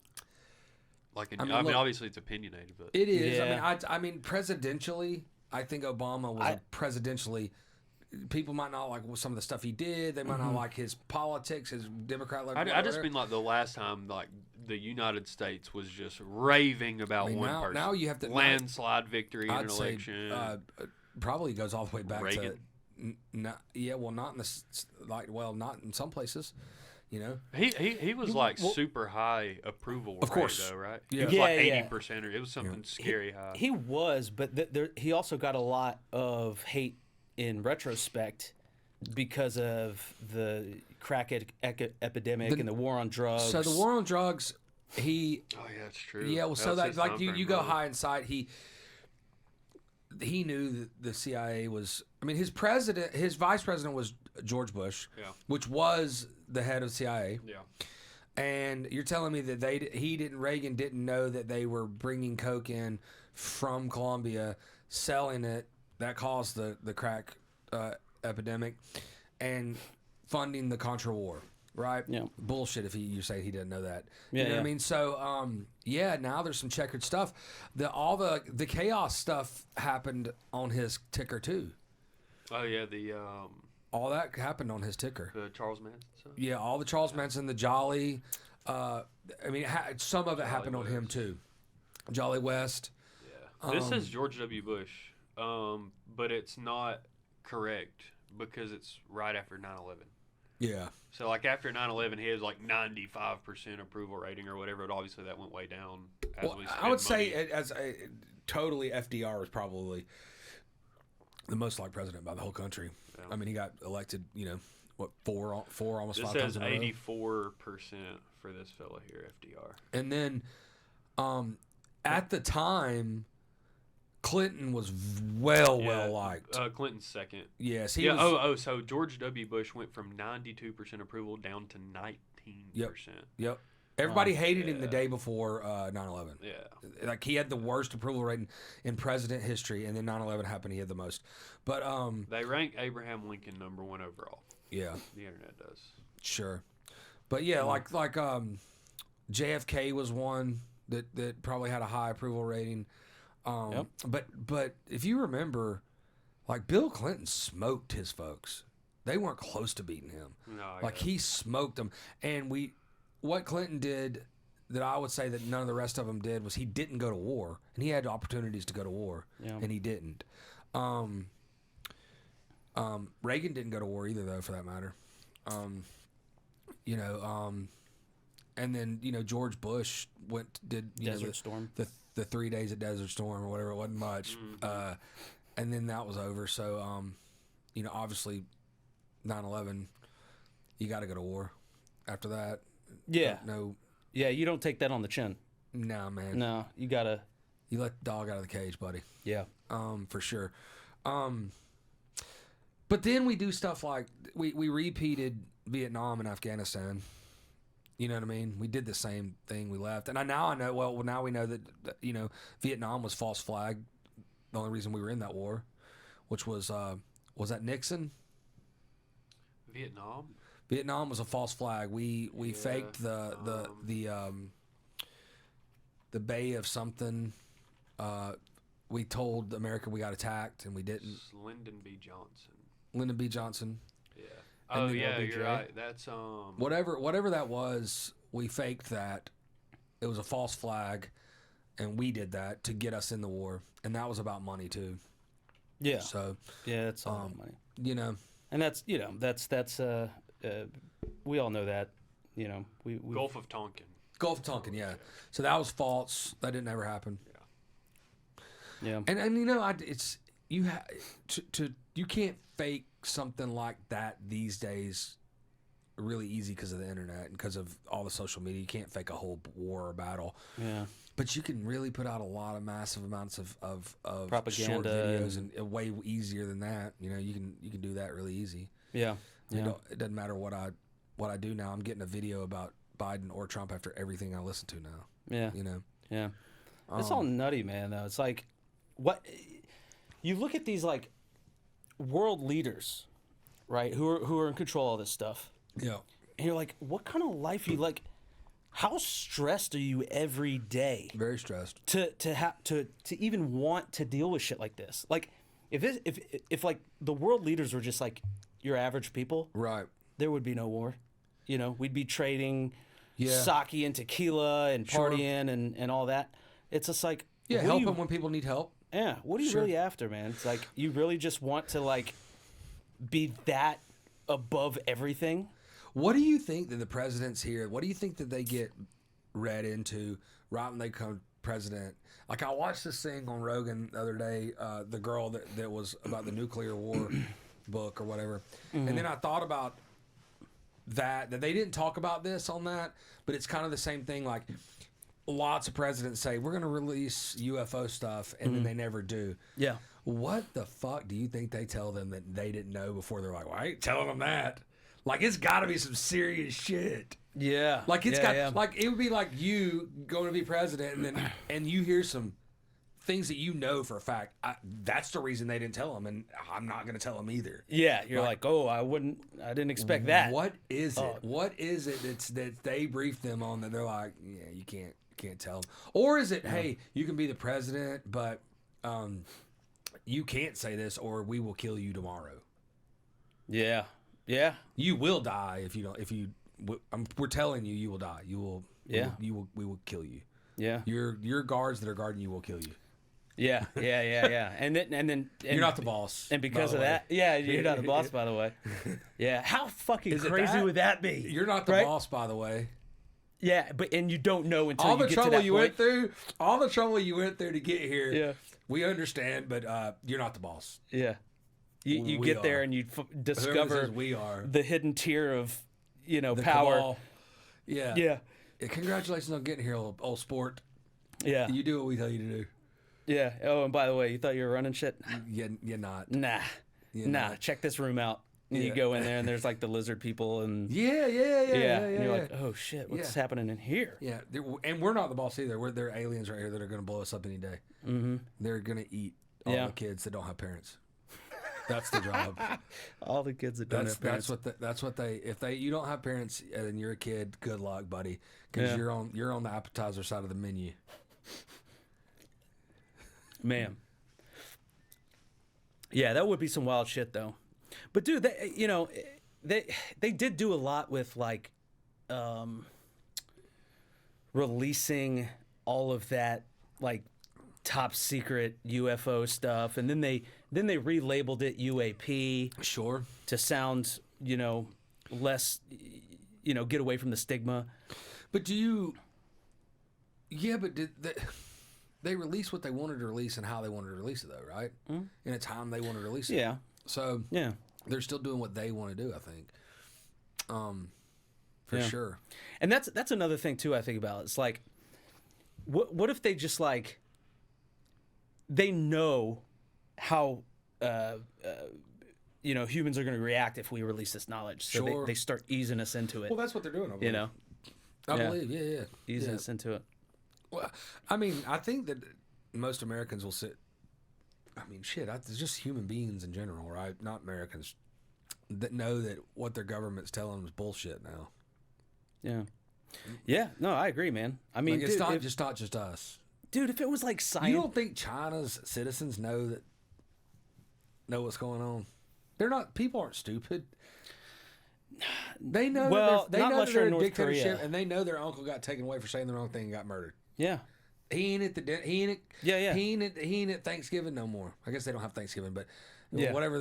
Like, I mean, look, obviously it's opinionated, but it is. Yeah. I mean, presidentially, I think Obama was presidentially. People might not like some of the stuff he did. They might not like his politics, his Democrat. I just whatever. mean like the last time like the United States was just raving about one person. Now you have to landslide victory in I'd an say election. probably goes all the way back Reagan. to. Not in not in some places, you know. He was like super high approval Of rate course. though, right? Yeah. It was Yeah, like yeah. 80%, or it was something scary high. He was, but he also got a lot of hate in retrospect because of the crack epidemic and the war on drugs. So the war on drugs, Oh yeah, that's true. yeah. Well, so was that his like time you frame, go really. high inside. He knew that the CIA was. I mean, his vice president was George Bush, Yeah. which was the head of CIA. Yeah. And you're telling me that Reagan didn't know that they were bringing coke in from Colombia, selling it. That caused the crack epidemic, and funding the Contra War, right? Yeah. Bullshit if you say he didn't know that. Yeah, You know what I yeah. mean? So, now there's some checkered stuff. All the chaos stuff happened on his ticker too. Oh yeah, All that happened on his ticker. the Charles Manson stuff. Yeah, all the Charles Manson, the Jolly. Some of it happened on him West. too. Jolly West. Yeah. This says George W. Bush, but it's not correct because it's right after 9/11. Yeah. So like after 9/11, he has like 95% approval rating or whatever. But obviously that went way down. As Well, we I would spent say totally FDR was probably the most liked president by the whole country. Yeah. I mean, he got elected, four almost this 5 says times in a row. 84% for this fella here, FDR. And then at the time, Clinton was well liked. Clinton's second. Yes, he Yeah. was. So George W. Bush went from 92% approval down to 19%. Yep. Everybody hated him the yeah. day before 9/11. Yeah. Like he had the worst approval rating in president history, and then 9/11 happened. He had the most. But They rank Abraham Lincoln number 1 overall. yeah, The internet does. sure. But yeah, like JFK was one that probably had a high approval rating. Yep. But if you remember, like Bill Clinton smoked his folks. They weren't close to beating him. No, Like he smoked them, and what Clinton did that I would say that none of the rest of them did was he didn't go to war, and he had opportunities to go to war, Yeah. and he didn't. Reagan didn't go to war either, though, for that matter. And then George Bush did Desert Storm. the 3 days at Desert Storm or whatever. It wasn't much, and then that was over. So obviously 9/11, you got to go to war after that. Yeah. No, Yeah, you don't take that on the chin. no, man. No, you gotta. You let the dog out of the cage, buddy. Yeah. For sure. But then we do stuff like we repeated Vietnam and Afghanistan. You know what I mean? We did the same thing. We left, and now I know. Well, now we know that Vietnam was false flag. The only reason we were in that war, which was that Nixon? Vietnam. Vietnam was a false flag. We Yeah, faked the Bay of something. We told America we got attacked, and we didn't. Lyndon B. Johnson. Lyndon B. Johnson. Yeah. And Oh then yeah, LBJ. you're right. That's Whatever that was, we faked that. It was a false flag, and we did that to get us in the war, and that was about money too. Yeah. So Yeah, it's all about money. and And that's we all know that. We Gulf of Tonkin. Gulf of Tonkin, yeah. So that was false. That didn't ever happen. yeah. And it's you you can't fake something like that these days really easy because of the internet and because of all the social media. You can't fake a whole war or battle, Yeah. but you can really put out a lot of massive amounts of short Propaganda videos and way easier than that. You can do that really easy. Yeah. Yeah. It doesn't matter what I do now. I'm getting a video about Biden or Trump after everything I listen to now. Yeah. You know. Yeah. It's all nutty, man, though. It's like, what you look at these like world leaders, right, who are in control of all this stuff, Yeah. and you're like, what kind of life are you like? How stressed are you every day Very stressed. to even want to deal with shit like this? Like, if like the world leaders were just like your average people, Right. there would be no war. You know, we'd be trading Yeah. sake and tequila and Sure. partying and all that. It's just like, Yeah. what do Help you- them when people need help. Yeah, what are you Sure. really after, man? It's like you really just want to like be that above everything. What do you think that the presidents here? What do you think that they get read into right when they become president? Like I watched this thing on Rogan the other day, the girl that was about the nuclear war book or whatever, and then I thought about that they didn't talk about this on that, but it's kind of the same thing. Like lots of presidents say we're going to release UFO stuff, and then they never do. Yeah. What the fuck do you think they tell them that they didn't know before? They're like, well, I ain't telling them that. Like it's got to be some serious shit. Yeah. Like it's got like it would be like you going to be president and you hear some things that you know for a fact. That's the reason they didn't tell them, and I'm not going to tell them either. Yeah, you're like, oh, I didn't expect that. What is it? What is it that they briefed them on that they're like, yeah, you can't tell them? Or is it, hey, you can be the president, but you can't say this, or we will kill you tomorrow. Yeah. Yeah. You will die if you don't. We're telling you, you will die. You will. Yeah. We will kill you. Yeah. Your guards that are guarding you will kill you. Yeah. Yeah. And then You're not the boss. And because by of the way. that, yeah, you're not the boss, by the way. Yeah. How fucking Is it crazy that? would that be? You're not the Right? boss, by the way. Yeah, and you don't know until All you the get trouble to that you point. went through, all the trouble you went through to get here. Yeah. We understand, but you're not the boss. Yeah. You We get there are. and you Whoever discover says we are the hidden tier of, the power. cabal. Yeah. Yeah. Congratulations on getting here, old sport. Yeah. You do what we tell you to do. Yeah. Oh, and by the way, you thought you were running shit? You're not. Nah. You're Nah. not. Check this room out. And you Yeah. go in there and there's like the lizard people and Yeah. and you're like, oh shit, what's Yeah. happening in here? Yeah, and we're not the boss either. They're aliens right here that are going to blow us up any day. Mm-hmm. They're going to eat all Yeah. the kids that don't have parents. That's the job. All the kids that don't have parents. That's what they. If you don't have parents and you're a kid, good luck, buddy, because Yeah. you're on the appetizer side of the menu. Man. Yeah, that would be some wild shit though. But dude, they did do a lot with like releasing all of that like top secret UFO stuff, and then they relabeled it UAP Sure. to sound, less, get away from the stigma. But do you? Yeah, but did they release what they wanted to release and how they wanted to release it though, right? In a time they wanted to release it. Yeah. So Yeah. they're still doing what they want to do, I think. For Yeah. sure. And that's another thing too I think about. It's like what if they just like they know how humans are going to react if we release this knowledge. So Sure. they start easing us into it. Well, that's what they're doing. I believe. you know, I yeah. believe. Yeah. easing Yeah. us into it. Well, I mean, I think that most Americans will sit. I mean, shit. It's just human beings in general, right? Not Americans that know that what their government's telling them is bullshit now. Yeah. Yeah. No, I agree, man. I mean, Like, it's dude, not just us. dude, if it was like science, You don't think China's citizens know what's going on? They're not. People aren't stupid. They know. Well, they not know unless that you're they're in a North dictatorship, Korea. and they know their uncle got taken away for saying the wrong thing and got murdered. yeah. He ain't at the he ain't at, Yeah. he ain't at Thanksgiving no more. I guess they don't have Thanksgiving, but Yeah. whatever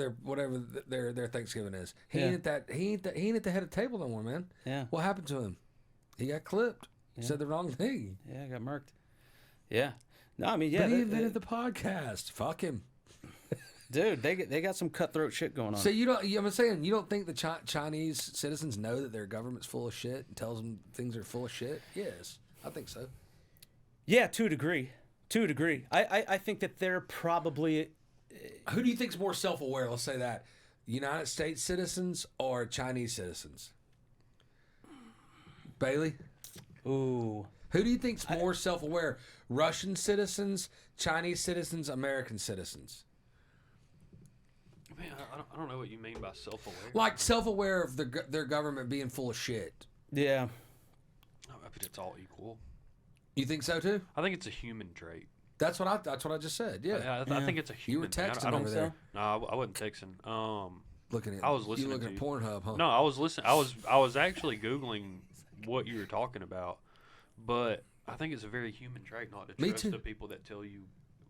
their Thanksgiving is, he Yeah. ain't at that. He ain't at the head of the table no more, man. Yeah. What happened to him? He got clipped. Said the wrong thing. Yeah, I got murked. Yeah. No, I mean, yeah, But he invented the podcast. Fuck him. dude, they got some cutthroat shit going on. So I'm saying you don't think the Chinese citizens know that their government's full of shit and tells them things are full of shit? Yes, I think so. Yeah, to a degree. To a degree. I think that they're probably Who do you think's more self-aware? Let's say that United States citizens or Chinese citizens. Bailey, ooh. Who do you think's more self-aware? Russian citizens, Chinese citizens, American citizens? Man, I don't know what you mean by self-aware. Like self-aware of their government being full of shit. Yeah. I bet it's all equal. You think so too? I think it's a human trait. That's what I just said. Yeah. I think it's a You were human thing. texting I don't over there. No, I wasn't texting. Looking at I was listening you looking to at Pornhub, huh? No, I was listening. I was actually googling what you were talking about, but I think it's a very human trait not to Me trust too. the people that tell you,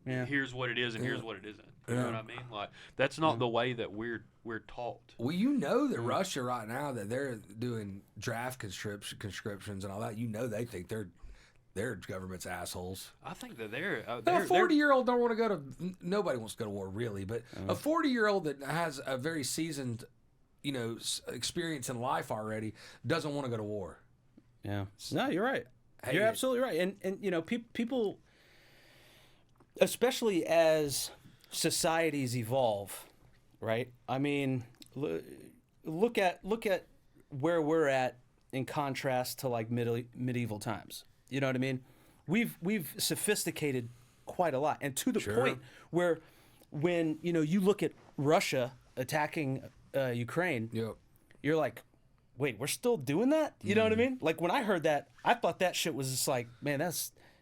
Yeah. here's what it is and Yeah. here's what it isn't. You know Yeah. what I mean? Like that's not the way that we're taught. Well, you know that Russia right now that they're doing draft conscriptions and all that. You know they think their government's assholes. I think that they're A they're 40-year-old don't want to go to. Nobody wants to go to war, really. But a 40-year-old that has a very seasoned, experience in life already doesn't want to go to war. Yeah. No, you're right. Hate You're it. absolutely right. And people, especially as societies evolve, right? I mean, look at where we're at in contrast to like medieval times. You know what I mean? We've sophisticated quite a lot, and to the point where when you look at Russia attacking Ukraine, Yep. you're like, wait, we're still doing that? You know what I mean? Like when I heard that, I thought that shit was just like, man,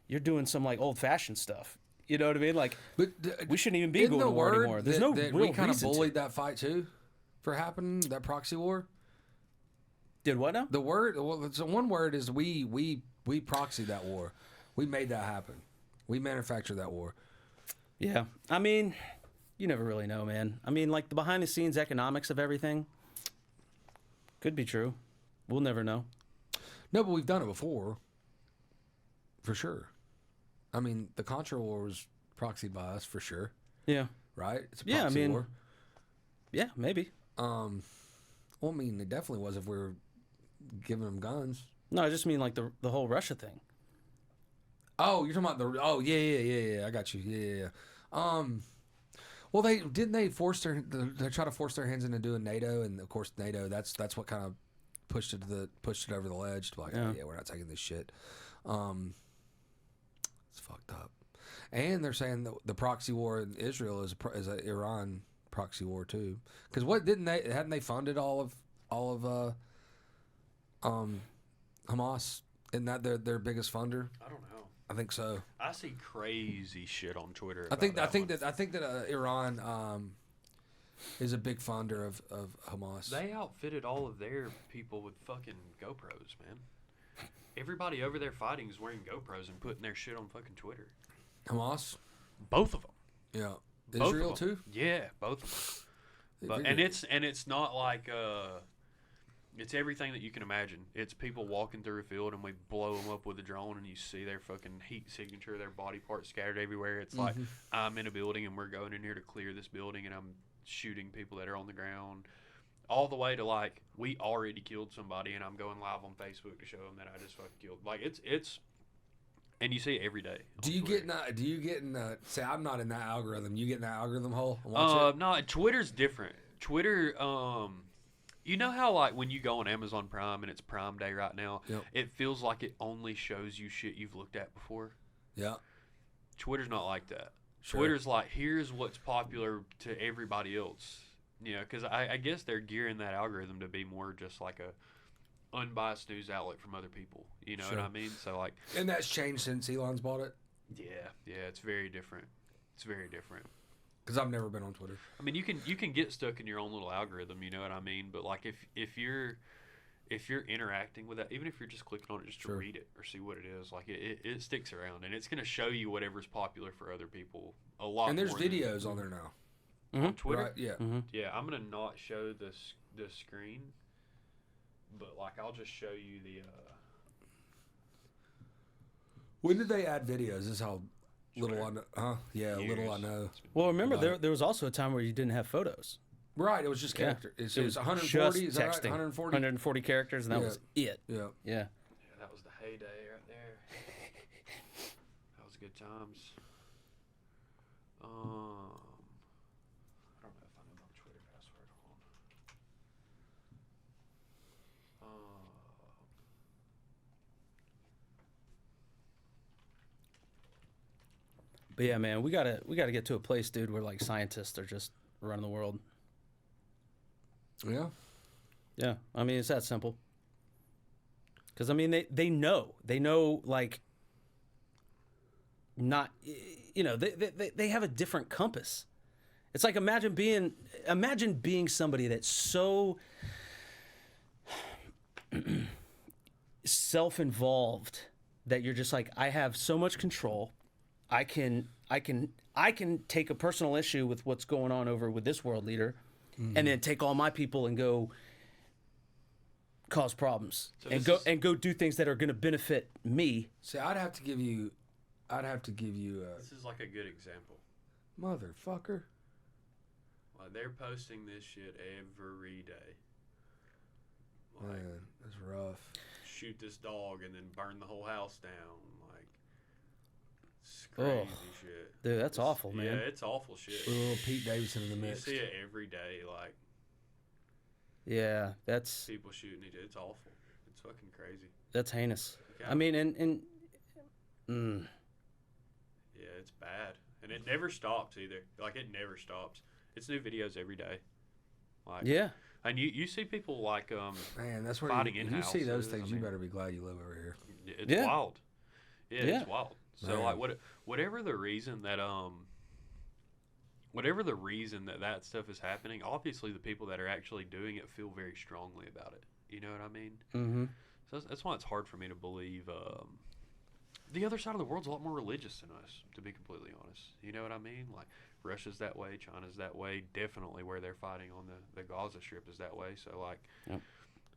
you're doing some like old fashioned stuff. You know what I mean? Like But we shouldn't even be isn't going the to war word anymore. There's that, no that real we kind of reason bullied that fight too for happening, that proxy war. Did what now? The word, well, so one word is we proxied that war. We made that happen. We manufactured that war. Yeah. I mean, you never really know, man. I mean, like the behind the scenes economics of everything could be true. We'll never know. No, but we've done it before, for sure. I mean, the Contra War was proxied by us, for sure, Yeah. right? It's a Yeah, I proxy mean- war. Yeah, maybe. Well, I mean, it definitely was if we were giving them guns. No, I just mean like the whole Russia thing. Oh, you're talking about the. Oh, yeah. I got you. Yeah. Well, they force they try to force their hands into doing NATO, and of course NATO. That's what kind of pushed it over the ledge. To like, Yeah. oh, yeah, we're not taking this shit. It's fucked up. And they're saying that the proxy war in Israel is an Iran proxy war too. Because hadn't they funded all of Hamas? Isn't that their biggest funder? I don't know. I think so. I see crazy shit on Twitter. I think about that Iran is a big funder of Hamas. they outfitted all of their people with fucking GoPros, man. Everybody over there fighting is wearing GoPros and putting their shit on fucking Twitter. Hamas, Both of them. yeah, Both of Israel them. too. Yeah, both of them. But, and it's not like it's everything that you can imagine. It's people walking through a field and we blow them up with a drone and you see their fucking heat signature, their body parts scattered everywhere. It's like I'm in a building and we're going in here to clear this building and I'm shooting people that are on the ground. All the way to like we already killed somebody and I'm going live on Facebook to show them that I just fucking killed. Like it's and you see it every day. Do on you Twitter. get in say I'm not in that algorithm? You get in that algorithm hole and watch it? No, Twitter's different. Twitter, you know how like when you go on Amazon Prime and it's Prime Day right now, Yep. it feels like it only shows you shit you've looked at before. Yeah, Twitter's not like that. Sure. Twitter's like here's what's popular to everybody else. You know, because I guess they're gearing that algorithm to be more just like a unbiased news outlet from other people. You know Sure. what I mean? So like, and that's changed since Elon's bought it. yeah, it's very different. It's very different. Because I've never been on Twitter. I mean, you can get stuck in your own little algorithm, you know what I mean? But like if you're interacting with that, even if you're just clicking on it just to Sure. read it or see what it is, like it sticks around and it's gonna show you whatever's popular for other people a lot. And there's more than- videos on there now. on Twitter. Right? Yeah. Yeah, I'm gonna not show the screen, but like I'll just show you the. When did they add videos? This is how little I know. Huh? Yeah, little I Years. know. Well, remember Right. there was also a time where you didn't have photos. Right, it was just character. It was 140. just Is that right? texting. 140. 140 characters, and that Yeah. was it. Yeah. Yeah. Yeah, that was the heyday right there. That was good times. I don't know if I know my Twitter password. Hold on. But yeah, man, we gotta get to a place, dude, where like scientists are just running the world. Yeah. Yeah, I mean, it's that simple. Because I mean, they know like not, you know, they have a different compass. It's like imagine being somebody that's so self-involved that you're just like, I have so much control. I can take a personal issue with what's going on over with this world leader, and then take all my people and go cause problems So and this go do things that are going to benefit me. See, I'd have to give you This is like a good example. motherfucker. Like they're posting this shit every day. Like Man, that's rough. shoot this dog and then burn the whole house down. Like it's Ugh. crazy shit. Dude, that's awful, man. Yeah, it's awful shit. Little Pete Davidson in the You mix. see it every day. Like Yeah, that's people shooting each other. It's awful. It's fucking crazy. heinous. Yeah. I mean, and Yeah, it's bad, and it never stops either. Like it never stops. It's new videos every day. Like yeah, and you see people like Man, that's where fighting you in-house, see those I things. You mean- better be glad you live over here. it's Yeah. wild. Yeah, Yeah. it's wild. So Man. like whatever the reason that that stuff is happening, obviously the people that are actually doing it feel very strongly about it. You know what I mean? mm-hmm. So that's why it's hard for me to believe the other side of the world's a lot more religious than us, to be completely honest. You know what I mean? Like Russia's that way, China's that way. Definitely where they're fighting on the Gaza Strip is that way. So like, Yep.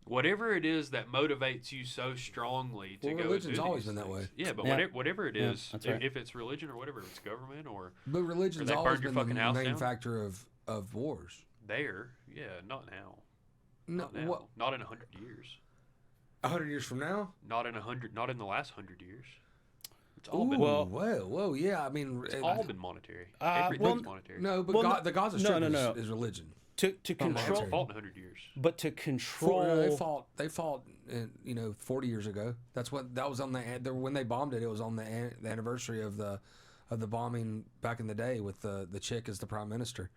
whatever it is that motivates you so strongly to Well, go. religion's do always these been that things. way. Yeah, but Yeah. whatever it Yeah, is, that's right. if it's religion or whatever, if it's government or But religion's they always burned your been fucking the house main down? factor of wars. there, yeah, not now. No, Not now. what? Not in 100 years. 100 years from now? Not in the last 100 years. It's all been Well- whoa, yeah. I mean, it's all been monetary. well, Everything's monetary. no, but Well, the Gaza no, Strip no. is religion. to They control, haven't fought in 100 years. but to control. They fought, 40 years ago. That was on when they bombed it. It was on the anniversary of the bombing back in the day with the chick as the prime minister.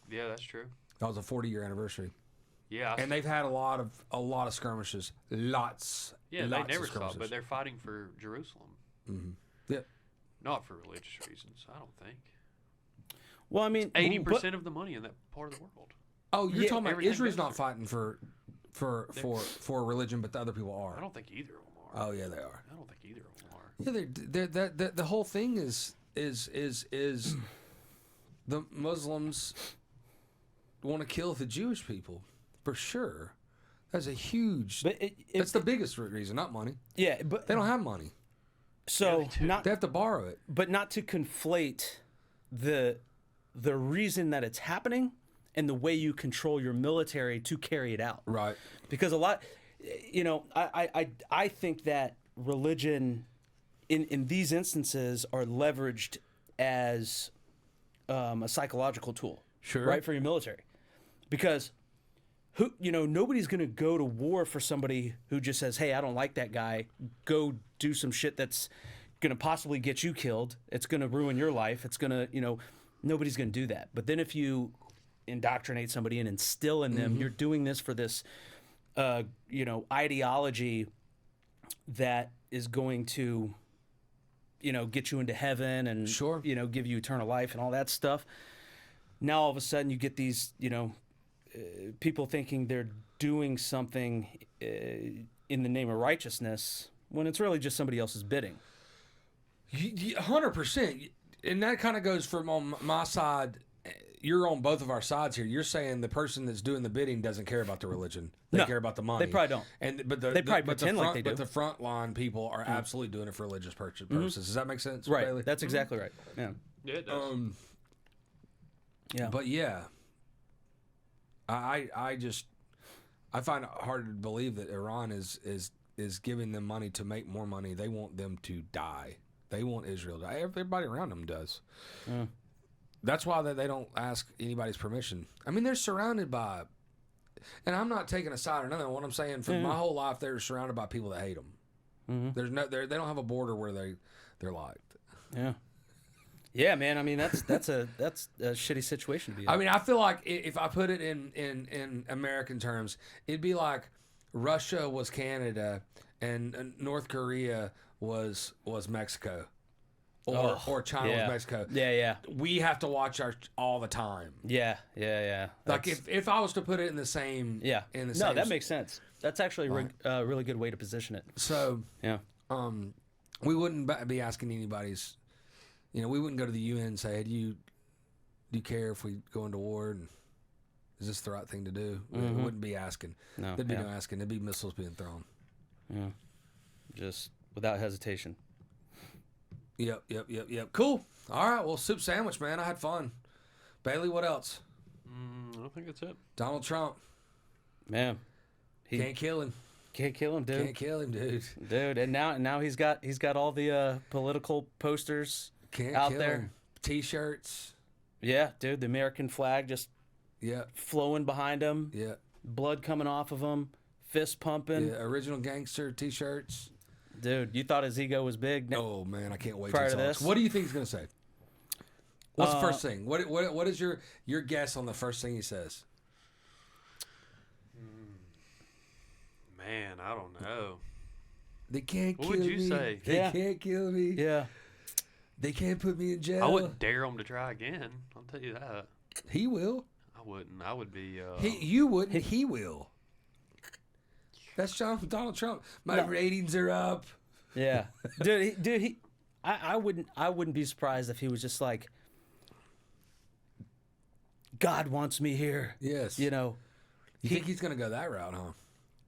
Yeah, that's true. That was a 40-year anniversary, Yeah, and they've had a lot of skirmishes. Lots. they of never stop, skirmishes. but they're fighting for Jerusalem. Yeah. Not for religious reasons, I don't think. Well, I mean, 80% of the money in that part of the world. Oh, you're Yeah, talking about everything Israel's goes not fighting for religion, but the other people I are. don't think either of them are. Oh yeah, they are. I don't think either of them are. Yeah, the whole thing is the Muslims want to kill the Jewish people for sure. That's a huge. but That's the biggest reason, not money. yeah, but They don't have money. so not They have to borrow it. but not to conflate the reason that it's happening and the way you control your military to carry it out. Right. Because a lot, I think that religion in these instances are leveraged as a psychological tool, Sure. right, for your military. Because nobody's going to go to war for somebody who just says, "Hey, I don't like that guy. Go do some shit that's going to possibly get you killed. It's going to ruin your life. It's going to, nobody's going to do that." But then if you indoctrinate somebody and instill in them, you're doing this for this, ideology that is going to, get you into heaven and, Sure. give you eternal life and all that stuff. Now all of a sudden you get these, people thinking they're doing something in the name of righteousness when it's really just somebody else's bidding. 100%. And that kind of goes from on my side. You're on both of our sides here. You're saying the person that's doing the bidding doesn't care about the religion. They No, care about the money. they probably don't. They probably pretend like they do. But the front line people are absolutely doing it for religious purposes. Does that make sense? Right. Bailey? That's exactly right. Yeah. Yeah, it does. Yeah. But yeah, I find it hard to believe that Iran is giving them money to make more money. They want them to die. They want Israel to die. Everybody around them does. That's why they don't ask anybody's permission. I mean, they're surrounded by, and I'm not taking a side or nothing. What I'm saying, for my whole life, they're surrounded by people that hate them. There's they don't have a border where they're liked. Yeah. Yeah, man. I mean, that's a shitty situation to be in. I mean, I feel like if I put it in American terms, it'd be like Russia was Canada and North Korea was Mexico, or China yeah. was Mexico. Yeah. We have to watch our all the time. Yeah. Like That's- if I was to put it in the same in the no, same that makes sense. That's actually a really good way to position it. so Yeah. we wouldn't be asking anybody's. You know, we wouldn't go to the UN and say, hey, do you care if we go into war? And is this the right thing to do? We wouldn't be asking. No, There'd be yeah. no asking. There'd be missiles being thrown. Yeah. Just without hesitation. Yep. Cool. All right. Well, soup sandwich, man. I had fun. Bailey, what else? I don't think that's it. Donald Trump. Man. He Can't kill him. can't kill him, dude. Can't kill him, dude. Dude, and now he's got all the political posters Can't out kill there. him. T-shirts. Yeah, dude, the American flag just Yeah. flowing behind him, Yeah. blood coming off of him, fist pumping. Yeah. Original gangster T-shirts. Dude, you thought his ego was big. No, Oh man, I can't wait Prior to to talk. this? What do you think he's gonna say? What's the first thing? What is your guess on the first thing he says? Man, I don't know. They can't What kill would you me. say? They Yeah. can't kill me. Yeah. They can't put me in jail. I wouldn't dare him to try again. I'll tell you that. He will. I wouldn't. I would be. You wouldn't. He will. That's Donald Trump. My No. ratings are up. Yeah. I wouldn't be surprised if he was just like, God wants me here. Yes. You know, You think he's gonna go that route, huh?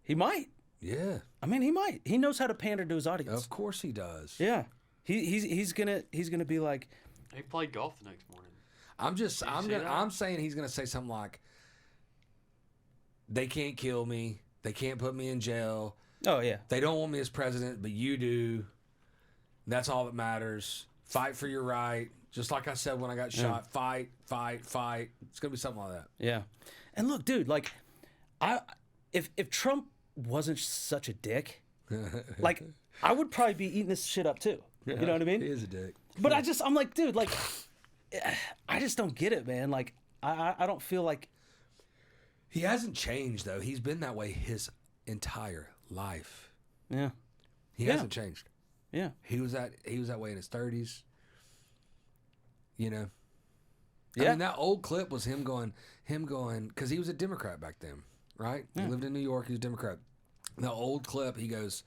he might. Yeah. I mean, he might. He knows how to pander to his audience. Of course he does. Yeah. He's gonna be like, he played golf the next morning. I'm see that? I'm saying he's gonna say something like, "They can't kill me. They can't put me in jail. oh yeah, They don't want me as president, but you do. That's all that matters. Fight for your right. Just like I said when I got shot. Fight. It's gonna be something like that." yeah. And look, dude, like, if Trump wasn't such a dick, like, I would probably be eating this shit up too. You know what I mean? He is a dick. But I'm like, dude, like, I just don't get it, man. Like, I don't feel like, He hasn't changed though. He's been that way his entire life. yeah, He Yeah. hasn't changed. yeah, He was that way in his 30s. You know. I Yeah. mean, that old clip was him going, because he was a Democrat back then, right? He lived in New York. He was a Democrat. The old clip, he goes,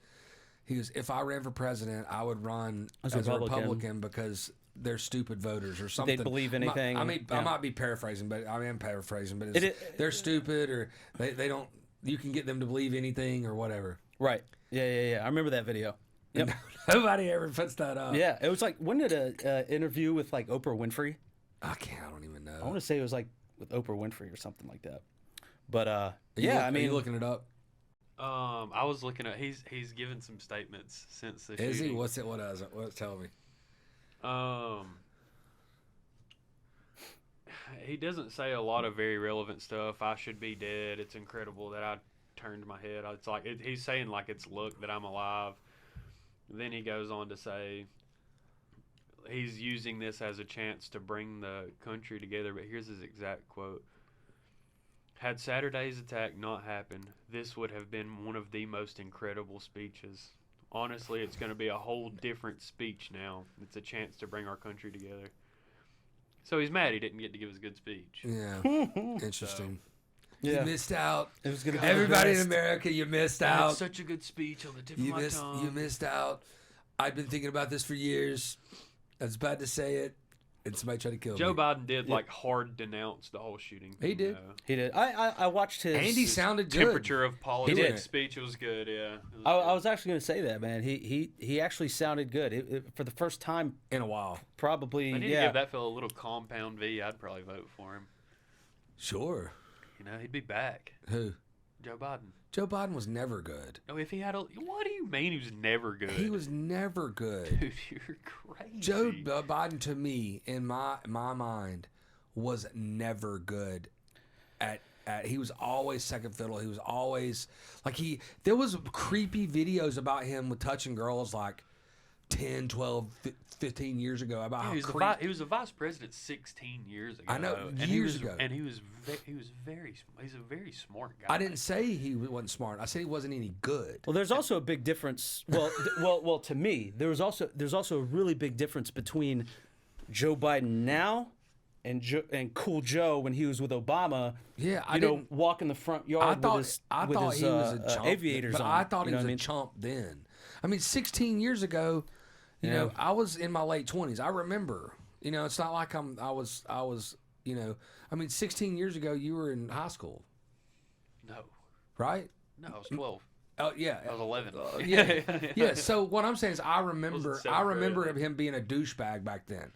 if I ran for president, I would run as a Republican because they're stupid voters or something. They believe anything. I mean, I Yeah. might be paraphrasing, but I am paraphrasing. But they're stupid, or they don't. You can get them to believe anything or whatever. right, yeah. I remember that video. Yep. Nobody ever puts that up. Yeah, it was like, when did a interview with like Oprah Winfrey? I don't even know. I want to say it was like with Oprah Winfrey or something like that. But Are I mean, you looking it up? I was looking at. He's given some statements since the Is he? shooting. What's it? What is it? What's tell me? He doesn't say a lot of very relevant stuff. I should be dead. It's incredible that I turned my head. It's like he's saying like it's luck that I'm alive. Then he goes on to say he's using this as a chance to bring the country together. But here's his exact quote: "Had Saturday's attack not happened, this would have been one of the most incredible speeches. Honestly, it's going to be a whole different speech now. It's a chance to bring our country together." So he's mad he didn't get to give his good speech. Yeah. Interesting. yeah, You missed out. it was gonna be Everybody in the best. America, you missed I had out. such a good speech on the tip of You my missed. tongue. You missed out. I've been thinking about this for years. It's bad to say it. And somebody tried to kill Joe me. Biden did like hard denounce the whole shooting. He did. He did. I watched his. Andy sounded good. Temperature of politics did. speech was good. Yeah. It was I good. was actually going to say that, man. He actually sounded good. For the first time, in a while. probably. I need to Yeah. give that fellow a little compound V. I'd probably vote for him. Sure. You know, he'd be back. Who? Joe Biden. Joe Biden was never good. Oh, if he had a. What do you mean he was never good? He was never good. Dude, you're crazy. Joe Biden, to me, in my mind, was never good at he was always second fiddle. He was always like there was creepy videos about him with touching girls like 10, 12, 15 years ago about how he was the crazy. he was the vice president 16 years ago. I know, and years ago. and he's a very smart guy. I didn't say he wasn't smart. I said he wasn't any good. Well, there's also a big difference. Well, well, to me, there's also a really big difference between Joe Biden now and Cool Joe when he was with Obama. Yeah, I you know, didn't. walk in the front I yard thought with his, I with thought his he was a chump, aviators but on. I thought he you know was what I a mean? chump then. I mean, 16 years ago, you Yeah. know, I was in my late 20s. I remember. You know, it's not like I was. You know, I mean, 16 years ago, you were in high school, No, right? I was 12. Oh yeah. I was 11. Yeah, yeah. So what I'm saying is, I remember seventh grade. him being a douchebag back then.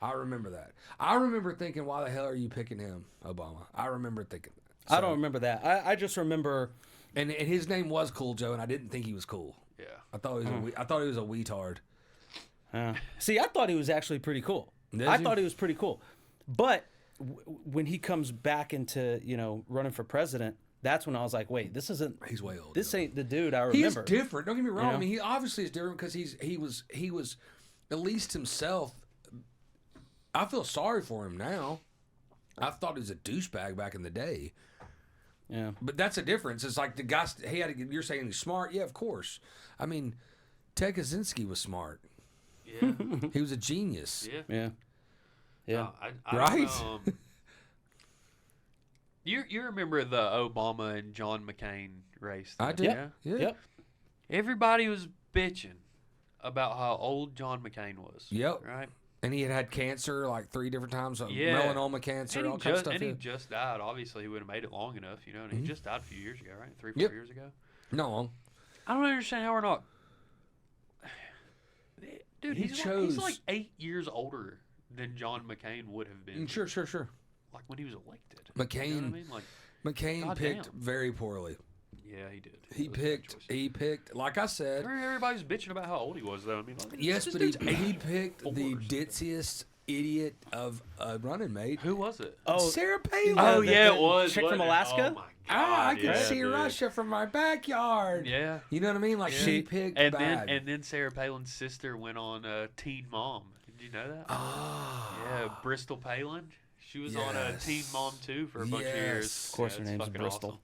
I remember that. I remember thinking, why the hell are you picking him, Obama? I remember thinking that. I don't remember that. I just remember. And his name was Cool Joe, and I didn't think he was cool. Yeah. I thought he was a weetard. See, I thought he was actually pretty cool. Did I you? thought he was pretty cool, but when he comes back into running for president, that's when I was like, wait, this isn't. He's way old. This ain't the dude I He is remember. different. Don't get me wrong. know? I mean, he obviously is different because he was at least himself. I feel sorry for him now. I thought he was a douchebag back in the day. Yeah. But that's a difference. It's like the guy. You're saying he's smart. Yeah, of course. I mean, Ted Kaczynski was smart. Yeah. He was a genius. Yeah. Yeah. Yeah. I Right? don't know, you remember the Obama and John McCain race? I do. Yeah. Yeah. Yep. Everybody was bitching about how old John McCain was. Yep. Right. And he had had cancer like 3 different times. Yeah. Melanoma cancer, And all he kinds of just, stuff. and he yeah. just died. Obviously, he would have made it long enough, And he just died a few years ago, right? 3, 4 Yep. years ago. No long. I don't understand how we're not. Dude, He he's like chose- 8 years older than John McCain would have been. Sure. Like when he was elected. McCain. You know what I mean? Like, McCain God picked damn. very poorly. yeah, he did. He It was a bad choice. picked. Like I said, Everybody's bitching about how old he was, though. I mean, like, yes, this but dude's he picked the forced. ditziest idiot of a running mate. Who was it? Oh, Sarah Palin. Oh, Oh, the- yeah, the it was. chick from wasn't it? Alaska? Oh, my God. I can yeah, see dude. Russia from my backyard. Yeah. You know what I mean? Like she picked and bad. then Sarah Palin's sister went on Teen Mom. Did you know that? Ah, Yeah, Bristol Palin. She was on Yes. Teen Mom too for a bunch of years. Of course her it's name's fucking Bristol. awesome.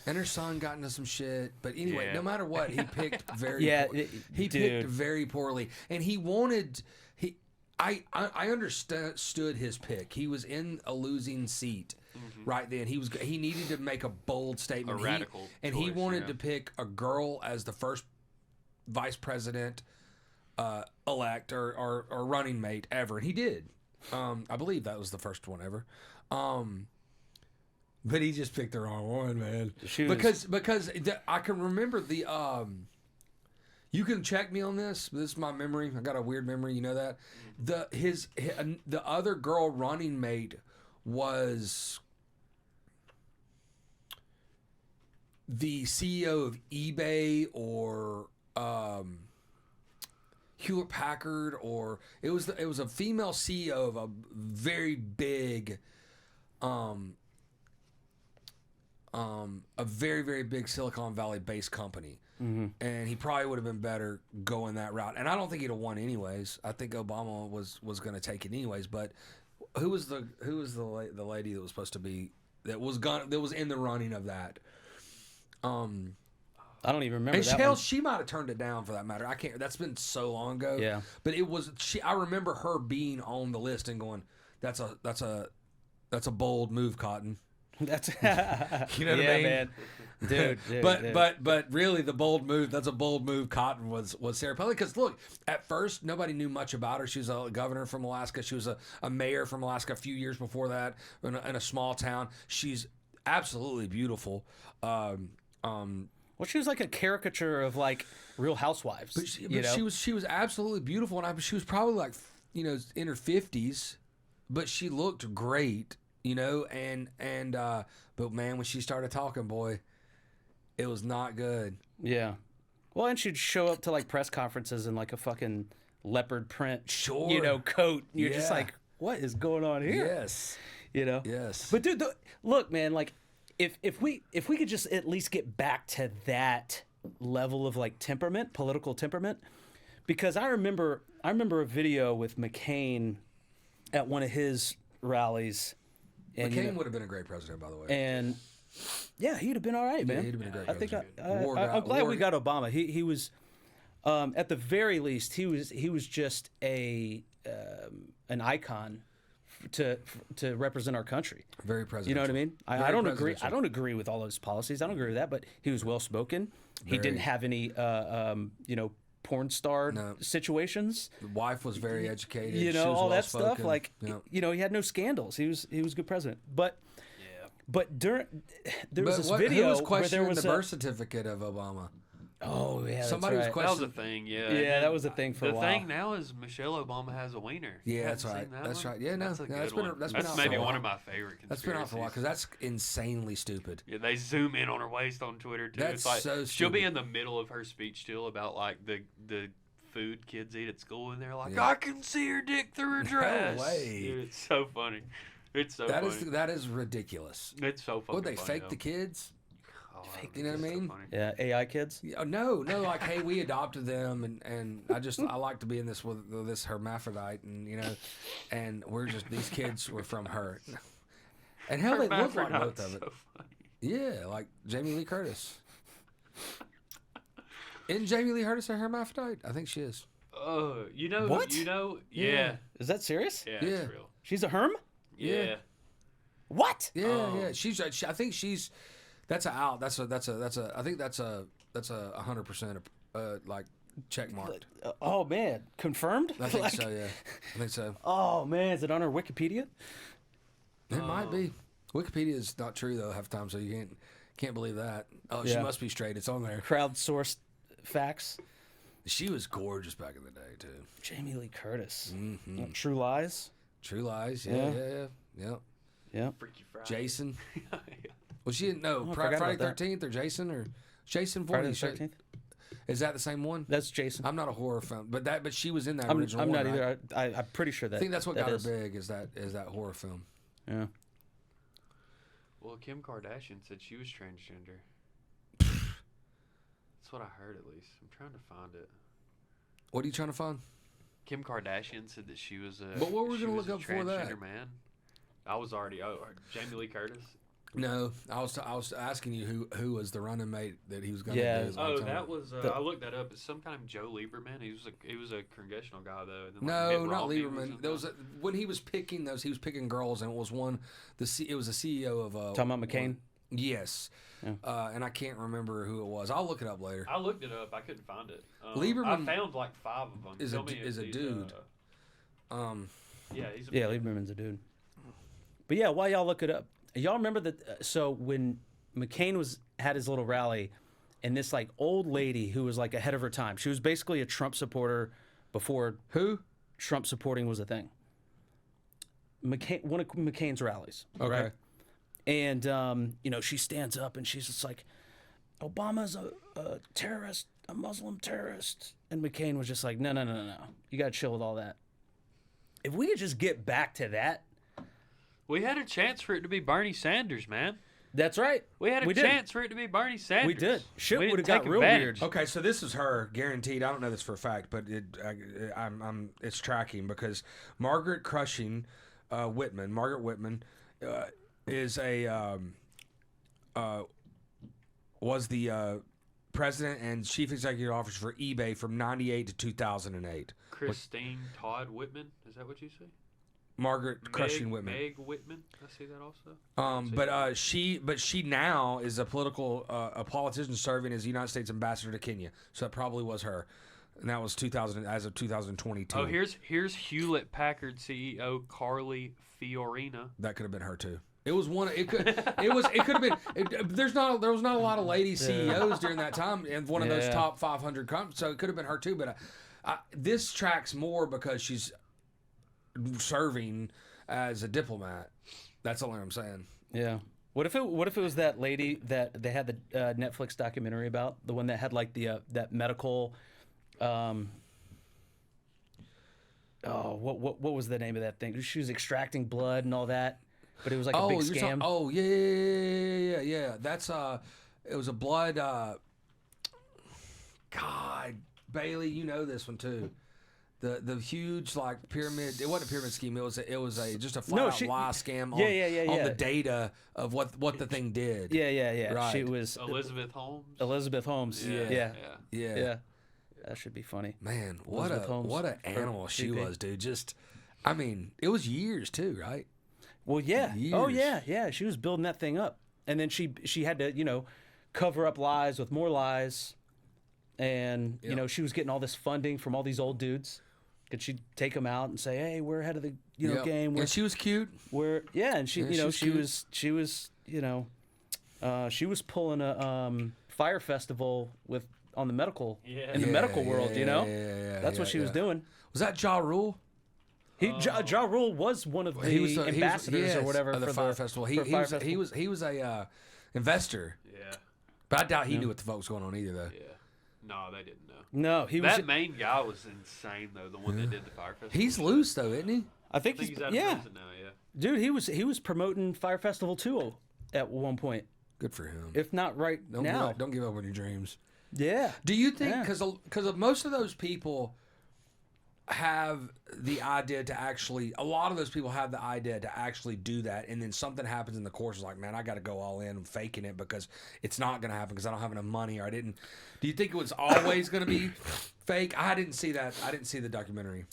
and her son got into some shit. But anyway, Yeah. no matter what, he picked very. Yeah, he dude. picked very poorly, and he wanted he. I understood his pick. He was in a losing seat right then. He needed to make a bold statement. A radical and he choice, wanted yeah. to pick a girl as the first vice president elect or running mate ever, and he did. I believe that was the first one ever. But he just picked the wrong one, man. She was- Because I can remember the you can check me on this. This is my memory. I got a weird memory. You know that the other girl running mate was the CEO of eBay or Hewlett Packard, or it was a female CEO of a very big a very, very big Silicon Valley based company. And he probably would have been better going that route. And I don't think he'd have won anyways. I think Obama was going to take it anyways. But who was the lady that was supposed to be that was in the running of that? I don't even remember And that one. she might have turned it down for that matter. I can't. That's been so long ago. Yeah. But it was she. I remember her being on the list and going, "That's a bold move, Cotton." That's You know what I mean? man. Dude, But really, the bold move. That's a bold move. Cotton was Sarah Palin. Because look, at first nobody knew much about her. She was a governor from Alaska. She was a mayor from Alaska a few years before that in a small town. She's absolutely beautiful. well, she was like a caricature of like Real Housewives. But she was absolutely beautiful, and she was probably like in her 50s, but she looked great, but man, when she started talking, boy, it was not good. Yeah. Well, and she'd show up to like press conferences in like a fucking leopard print, Sure. coat. You're just Yeah. like, what is going on here? Yes, yes. But dude, look, man, like if we could just at least get back to that level of like temperament, political temperament, because I remember a video with McCain at one of his rallies. And, McCain would have been a great president, by the way. and yeah, he'd have been all right, man. he'd have been a great I think president. I'm glad we got Obama. He was, at the very least, he was just an icon to represent our country. Very presidential. You know what I mean? I Very don't agree. presidential. I don't agree with all those policies. I don't agree with that. But he was well spoken. He didn't have any, porn star No. situations. The wife was very educated. You She know, was all that stuff. well-spoken. Like, Yeah. he had no scandals. He was a good president. But Yeah. there was this Who video was where there questioning was the birth certificate of Obama? oh yeah, Somebody was that's right. That was a questioning. thing, yeah. Yeah, And that then was a thing for a the while. thing now is Michelle Obama has a wiener. You Yeah, that's haven't right. seen that That's one? right. Yeah, no, that's a no, good that's been- one. that's been out maybe for a one of while. my favorite That's been out for a while conspiracies. because that's insanely stupid. Yeah, they zoom in on her waist on Twitter too. That's It's like so she'll be stupid. in the middle of her speech still about like the food kids eat at school, and they're like, Yeah. I can see her dick through her dress. way. Dude, it's so funny. It's so That funny. is that is ridiculous. It's so funny. Would they fake the kids? You know what I mean? Yeah, AI kids. Yeah, no, like, hey, we adopted them, and I like to be in this with this hermaphrodite, and and we're just these kids were from her, and hell, they look like both of it. So funny. Yeah, like Jamie Lee Curtis. Isn't Jamie Lee Curtis a hermaphrodite? I think she is. You know, What? yeah, Is that serious? yeah, Yeah. it's real. She's a herm? Yeah. What? Yeah. She's. I think she's. That's a out. That's a. I think that's a 100% like check marked. Oh man, confirmed? I think Like- so. Yeah, I think so. Oh man, is it on her Wikipedia? It might be. Wikipedia is not true though half the time, so you can't believe that. Oh, she Yeah. must be straight. It's on there. Crowdsourced facts. She was gorgeous back in the day too. Jamie Lee Curtis. Mm-hmm. True Lies. True Lies. Yeah. Yeah. Yeah. Freaky Friday. Jason. Yeah. Well, she didn't know. Oh, I Friday forgot about that. 13th or Jason or Jason Friday Voorhees. the 13th. Is that the same one? That's Jason. I'm not a horror film, but she was in that I'm original one, not right? either. I'm pretty sure that. I think that's what that got is. her big is that horror film. Yeah. Well, Kim Kardashian said she was transgender. That's what I heard, at least. I'm trying to find it. What are you trying to find? Kim Kardashian said that she was a. But what were we she gonna was look a up for that? transgender man. I was already. Jamie Lee Curtis. No, I was asking you who was the running mate that he was going to Yeah. do. Oh, that was. I looked that up. It's some kind of Joe Lieberman. He was a congressional guy though. And then, like, No, Mitt not Romney Lieberman. in There was that. when he was picking those, he was picking girls, and it was one. It was the CEO of. Talking about McCain? Yes, Yeah. and I can't remember who it was. I'll look it up later. I looked it up. I couldn't find it. Lieberman I found like 5 of them. is a Tell me if a these, dude. Um, Yeah, he's a Yeah, Lieberman's a dude. But yeah, while y'all look it up, y'all remember that? So when McCain had his little rally, and this like old lady who was like ahead of her time, she was basically a Trump supporter before who? Trump supporting was a thing. One of McCain's rallies. Okay. Right? And she stands up and she's just like, Obama's a terrorist, a Muslim terrorist. And McCain was just like, no. You got to chill with all that. If we could just get back to that. We had a chance for it to be Bernie Sanders, man. That's right. We had a did. chance for it to be Bernie Sanders. We did. Shit We would have didn't got take real advantage. weird. Okay, so this is her, guaranteed. I don't know this for a fact, but it's tracking because Margaret Whitman. Margaret Whitman is was the president and chief executive officer for eBay from '98 to 2008. Christine Todd Whitman. Is that what you say? Margaret Crushing Whitman. Meg Whitman. I see that also. But she now is a politician serving as United States ambassador to Kenya. So that probably was her, and that was 2000 as of 2022. Oh, here's Hewlett Packard CEO Carly Fiorina. That could have been her too. It was one. It could have been. There was not a lot of lady CEOs during that time, and one of those Yeah. top 500 companies. So it could have been her too. But this tracks more because she's serving as a diplomat. That's all I'm saying. Yeah. What if it was that lady that they had the Netflix documentary about, the one that had like the that medical what was the name of that thing? She was extracting blood and all that, but it was like a big scam. Yeah. That's it was a blood. God, Bailey, you know this one too. The huge like pyramid. It wasn't a pyramid scheme. It was a just a flat out lie scam on, on the data of what the thing did. Yeah. Right. She was Elizabeth Holmes. Elizabeth Holmes. Yeah. That should be funny. Man, what an animal she VP. was, dude. Just, I mean, it was years too, right? Well, yeah. Oh, Years. yeah. She was building that thing up, and then she had to cover up lies with more lies, and Yep. she was getting all this funding from all these old dudes. Could she take them out and say, "Hey, we're ahead of the Yep. game"? And she was cute. And she Yeah, she was cute. she was pulling a fire festival on the medical in the Yeah, medical world. yeah, That's what she was doing. Was that Ja Rule? Ja Rule was one of the ambassadors or whatever of the for Fire the Festival. for He Fire was Festival. he was a investor, Yeah. but I doubt he knew what the fuck was going on either though. Yeah. No, they didn't know. No, he was. That main guy was insane though. The one that did the Fire Festival. He's loose though, isn't he? I think I think he's he's out of yeah, prison now. Yeah. dude. He was promoting Fire Festival 2 at one point, Good for him. if not right now. Don't give up on your dreams. Yeah. Do you think Yeah. because most of those people have the idea to actually a lot of those people have the idea to actually do that, and then something happens in the course is like, man, I got to go all in. I'm faking it because it's not going to happen because I don't have enough money or I didn't. Do you think it was always going to be fake? I didn't see that. I didn't see the documentary.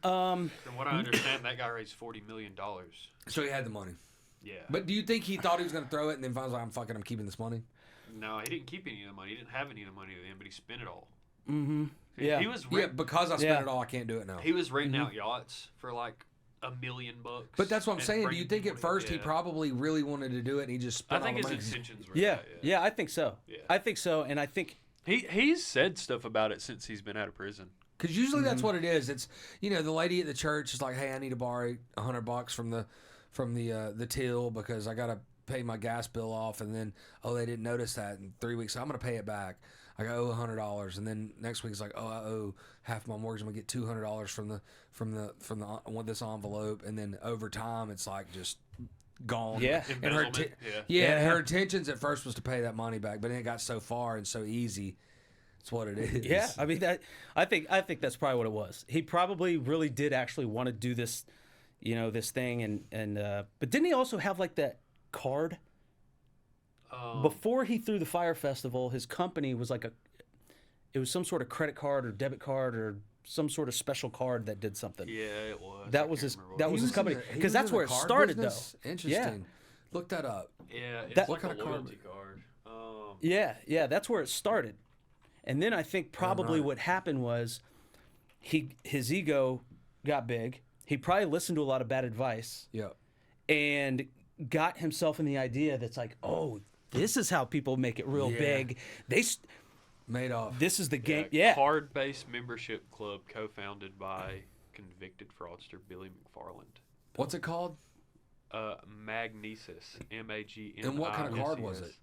From what I understand, that guy raised $40 million. So he had the money. Yeah. But do you think he thought he was going to throw it and then finally was like, I'm keeping this money? No, he didn't keep any of the money. He didn't have any of the money then, but he spent it all. Mm-hmm. Yeah. He was Yeah, because I spent Yeah. it all, I can't do it now. he was renting out yachts for like $1 million. But that's what I'm and saying. Do bringing you think at people first in. he probably really wanted to do it and he just I spent think all his the money? intentions were Yeah. that, Yeah, I think so. Yeah. I think so, and I think He's said stuff about it since he's been out of prison. Because usually that's what it is. It's the lady at the church is like, hey, I need to borrow $100 from the till because I gotta pay my gas bill off, and then they didn't notice that in 3 weeks. So I'm gonna pay it back. I owe $100, and then next week it's like, I owe half my mortgage. I'm gonna get $200 from this envelope, and then over time it's like just gone. Yeah. And her Embezzlement, and her intentions at first was to pay that money back, but then it got so far and so easy. It's what it is. yeah, I mean I think that's probably what it was. He probably really did actually want to do this, this thing, and but didn't he also have like that card before he threw the Fire Festival? His company was like it was some sort of credit card or debit card or some sort of special card that did something. Yeah, it was. That I was can't his. remember what That it was his in company the- he because was that's in where the it card started, business? though. Interesting. Look that up. Yeah, it's That- like What a kind of card loyalty card. Yeah, that's where it started. And then I think probably right. what happened was his ego got big. He probably listened to a lot of bad advice Yeah. and got himself in the idea that's like, oh, this is how people make it real Yeah. big. Madoff. This is the game. Yeah. Card-based membership club co-founded by convicted fraudster Billy McFarland. What's it called? Magnesis. M-A-G-N-I-S-E-S. And what kind of card was it?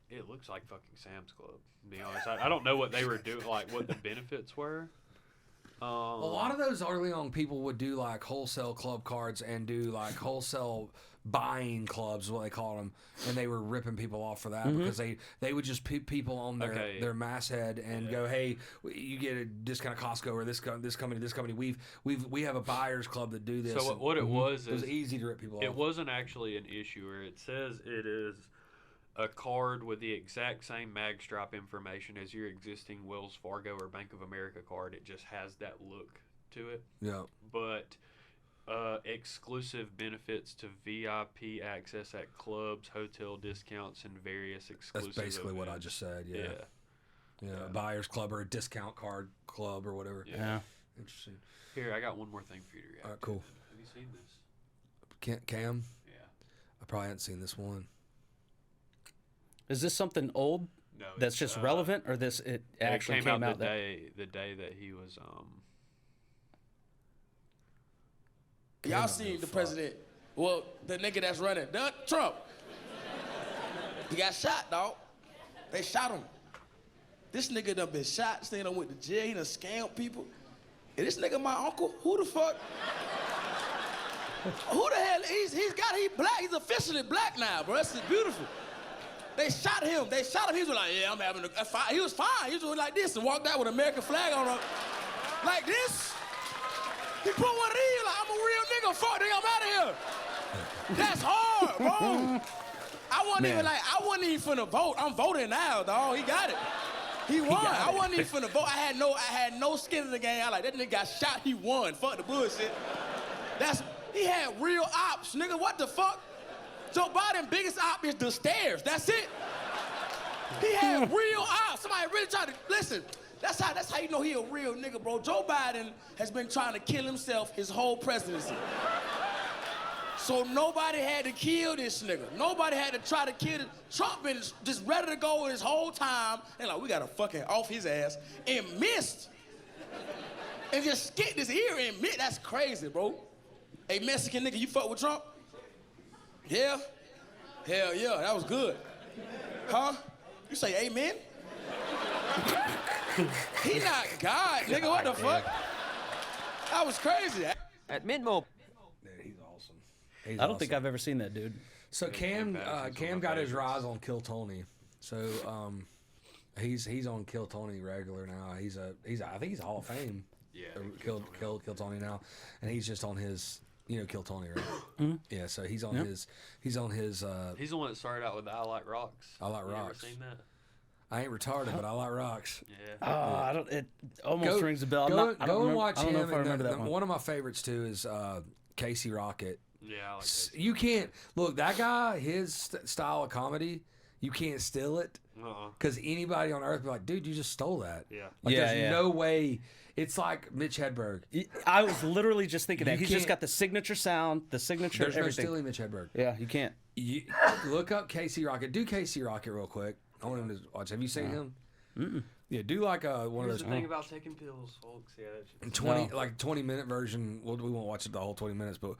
It looks like fucking Sam's Club. To be honest, I don't know what they were doing, like what the benefits were. A lot of those early on people would do like wholesale club cards and do like wholesale buying clubs, is what they call them, and they were ripping people off for that because they would just put people on their masthead and go, hey, you get a discount at Costco or this company. We have a buyers club that do this. So And what it was it was is easy to rip people it off. wasn't actually an issue. Where it says it is a card with the exact same mag stripe information as your existing Wells Fargo or Bank of America card. It just has that look to it. Yeah. But exclusive benefits to VIP access at clubs, hotel discounts, and various exclusive That's basically what I events. just said. Yeah. Yeah. A buyers club or a discount card club or whatever. Yeah. Interesting. Here, I got one more thing for you to react All right, to. cool. Have you seen this? Cam, Yeah. I probably hadn't seen this one. Is this something old No. that's it's, just relevant, or it actually it came out the that? day that he was Y'all seen the president, well, the nigga that's running, Trump. He got shot, dog. They shot him. This nigga done been shot, staying done went to jail, he done scammed people. And this nigga my uncle, who the fuck? Who the hell, he black, he's officially black now, bro, that's beautiful. They They shot him. He was like, yeah, I'm having a fight. He was fine. He was doing like this and walked out with an American flag on him. Like this. He put one of these like, I'm a real nigga. Fuck, nigga, I'm out of here. That's hard, bro. I wasn't even finna vote. I'm voting now, dog. He got it. He won. I wasn't even finna vote. I had no skin in the game. I like, that nigga got shot. He won. Fuck the bullshit. He had real ops, nigga. What the fuck? Joe Biden biggest op is the stairs. That's it. He had real ops. Somebody really tried to listen. That's how you know he a real nigga, bro. Joe Biden has been trying to kill himself his whole presidency. So nobody had to kill this nigga. Nobody had to try to kill it. Trump been just ready to go his whole time. And like, we gotta fucking off his ass. And missed. And just skipped his ear and missed. That's crazy, bro. Hey, Mexican nigga, you fuck with Trump? Yeah? Hell yeah, that was good. Huh? You say amen? He not God, nigga, what the fuck? That was crazy. At Mint Mobile. Dude, he's awesome. I don't think I've ever seen that dude. So Cam got his rise on Kill Tony. So he's on Kill Tony regular now. I think he's Hall of Fame. Yeah. Kill Tony now, and he's just on his Kill Tony, right? Mm-hmm. Yeah. So he's on his. He's the one that started out with I Like Rocks. I Like You Rocks. Ever seen that? I ain't retarded, but I like rocks. Yeah. I don't. It almost rings a bell. Go and watch I don't him. know if I remember that one. One of my favorites too is Casey Rocket. Yeah, I like that. You can't look that guy. His style of comedy, you can't steal it. Because anybody on earth be like, dude, you just stole that. Yeah. Like, there's no way. It's like Mitch Hedberg. I was literally just thinking that. You He's just can't- got the signature sound, the signature There's no everything. stealing Mitch Hedberg. Yeah, you can't. You look up Casey Rocket. Do Casey Rocket real quick. I want him to watch. Have you seen him? Yeah, do like one of Here's those. the thing about taking pills, folks. Yeah, that's 20-minute version. We won't watch it the whole 20 minutes, but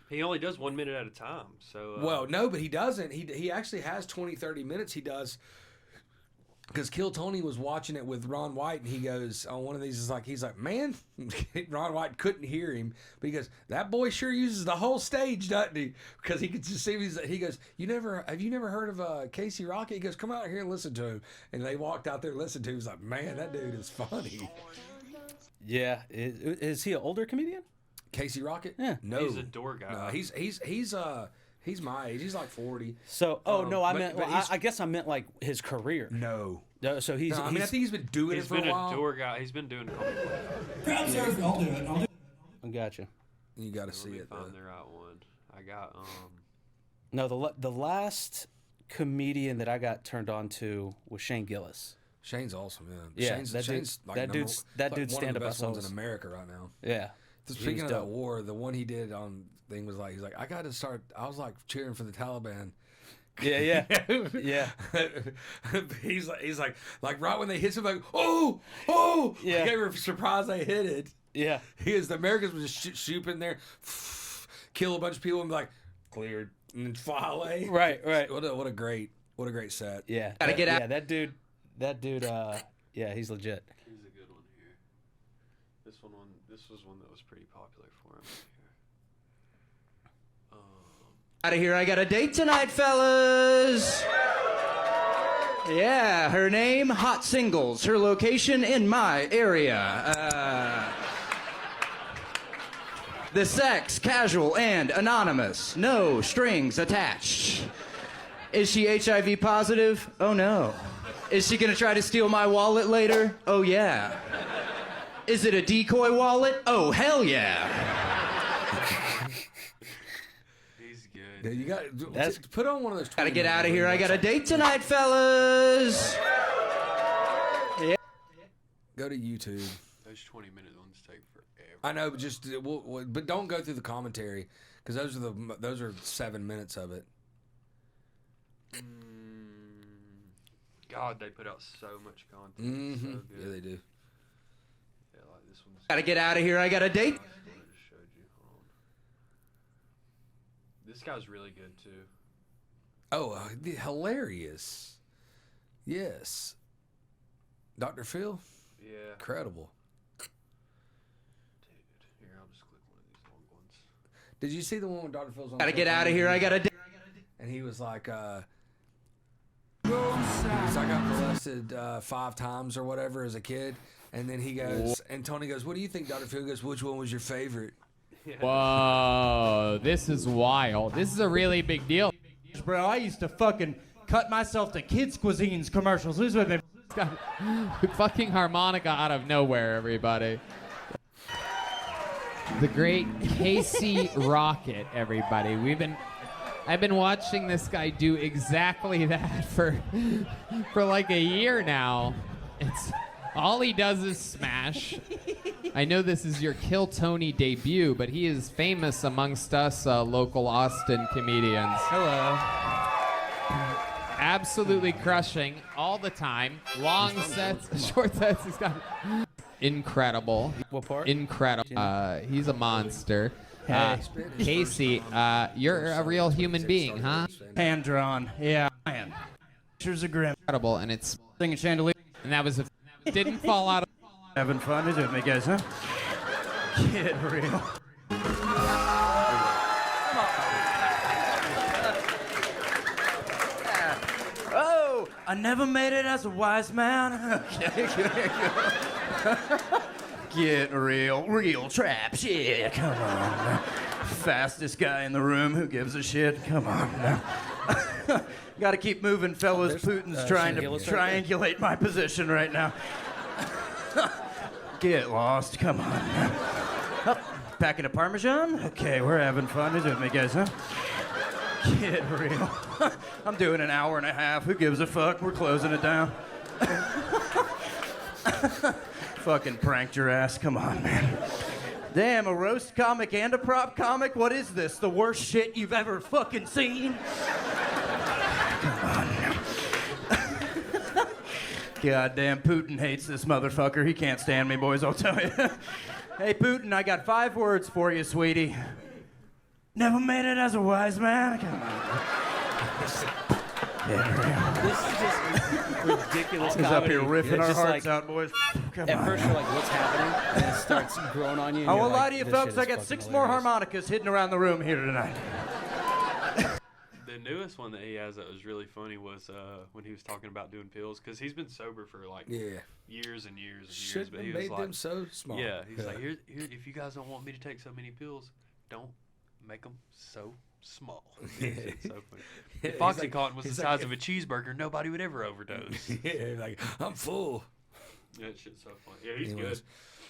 he only does 1 minute at a time. So well, no, but he doesn't. He actually has 20-30 minutes. He does. Because Kill Tony was watching it with Ron White, and he goes on one of these. He's like, man, Ron White couldn't hear him, but he goes, that boy sure uses the whole stage, doesn't he? Because he could just see. He goes, have you never heard of Casey Rocket? He goes, come out here and listen to him. And they walked out there and listened to him. He was like, man, that dude is funny. Yeah, is he an older comedian? Casey Rocket? Yeah. No, he's a door guy. No, he's my age. He's like 40. So, no, I meant. but Well, I guess I meant like his career. No. So he's. No, I mean, I think he's been doing He's it for been a while. a door guy. He's been doing comedy. Crowd surf, I'll do it. I gotcha. You got to Let see me it. find Though. the right one. I got No, the last comedian that I got turned on to was Shane Gillis. Shane's awesome, Yeah, Shane's, that Shane's dude's- like that number- dude's- that like dude's one of the stand-up best ones assholes. in America right now. Yeah. Speaking He of was that dope. war, the one he did on thing was like, he's like, I got to start. I was like cheering for the Taliban. Yeah, yeah. he's like right when they hit him, like, oh, Yeah. They were surprised they hit it. Yeah. The Americans would just shoot in there, kill a bunch of people, and be like, cleared, and then fly away. Right. What a great set. Yeah. Gotta get out. Yeah, that dude, yeah, he's legit. here's a good one here. This was one that was pretty popular for him. Out of here, I got a date tonight, fellas. Yeah, her name, Hot Singles. Her location, in my area. The sex, casual and anonymous. No strings attached. Is she HIV positive? Oh no. Is she gonna try to steal my wallet later? Oh yeah. Is it a decoy wallet? Oh hell yeah. He's good. Yeah, you got put on one of those. Gotta get 20 out of here. I got a websites. date tonight, fellas. Go to YouTube. Those 20-minute ones take forever. I know, but but don't go through the commentary because those are 7 minutes of it. God, they put out so much content. Mm-hmm. So good. Yeah, they do. Yeah, like this one's. Gotta get out of here. I got a date. I just showed you. Hold on. This guy's really good too. Oh, hilarious! Yes, Dr. Phil, Yeah. incredible. Dude, here I'll just click one of these long ones. Did you see the one with Dr. Phil's on? Gotta get out of here. I got a date. And he was like, Because I got molested 5 times or whatever as a kid. And then he goes, and Tony goes, what do you think, Dr. Phil? He goes, which one was your favorite? Whoa, this is wild. This is a really big deal. Bro, I used to fucking cut myself to Kids Cuisines commercials. This is what they Got fucking harmonica out of nowhere, everybody. The great Casey Rocket, everybody. I've been watching this guy do exactly that for like a year now. It's all he does is smash. I know this is your Kill Tony debut, but he is famous amongst us local Austin comedians. Hello. Absolutely crushing all the time. Long sets, short sets. He's got incredible. What part? Incredible. He's a monster. Casey, you're a real human being, huh? hand drawn. Yeah, man. Pictures of Grim. Incredible, and it's Singing chandelier. and that was didn't fall out of. Having fun, is it, me guys, huh? Get real. Oh, I never made it as a wise man. Get real trap shit. Come on. Fastest guy in the room. Who gives a shit? Come on now. Got to keep moving, fellas. Putin's trying to triangulate my position right now. Get lost. Come on now. Up. Packet of Parmesan? Okay, we're having fun. Is it me, guys, huh? Get real. I'm doing an hour and a half. Who gives a fuck? We're closing it down. Fucking pranked your ass. Come on, man. Damn, a roast comic and a prop comic? What is this? The worst shit you've ever fucking seen? Come on now. Goddamn, Putin hates this motherfucker. He can't stand me, boys, I'll tell you. Hey, Putin, I got 5 words for you, sweetie. Never made it as a wise man. Come on. This is just ridiculous He's up here comedy. riffing It's our just hearts like, out, boys. Come At on. first you're like, what's happening? And it starts growing on you. And I you're won't like, lie to you, this folks. shit I is got fucking 6 more hilarious. harmonicas hidden around the room here tonight. The newest one that he has that was really funny was when he was talking about doing pills, because he's been sober for like Yeah. years and years and years. Shouldn't But have he was made like, them so small. yeah, he's like, here, if you guys don't want me to take so many pills, don't make them so small. It's so funny. If He's Oxycontin like- was the he's size like, of a cheeseburger, nobody would ever overdose. Yeah, like, I'm full. That shit's so funny. Yeah, he's Anyways. good.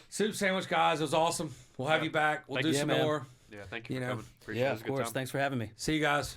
Soup sandwich, guys. It was awesome. We'll have Yeah. you back. We'll Thank do you. some Yeah, man. more. Yeah, thank you, You for know, coming. Appreciate it. Yeah, It was of a good course. time. Thanks for having me. See you guys.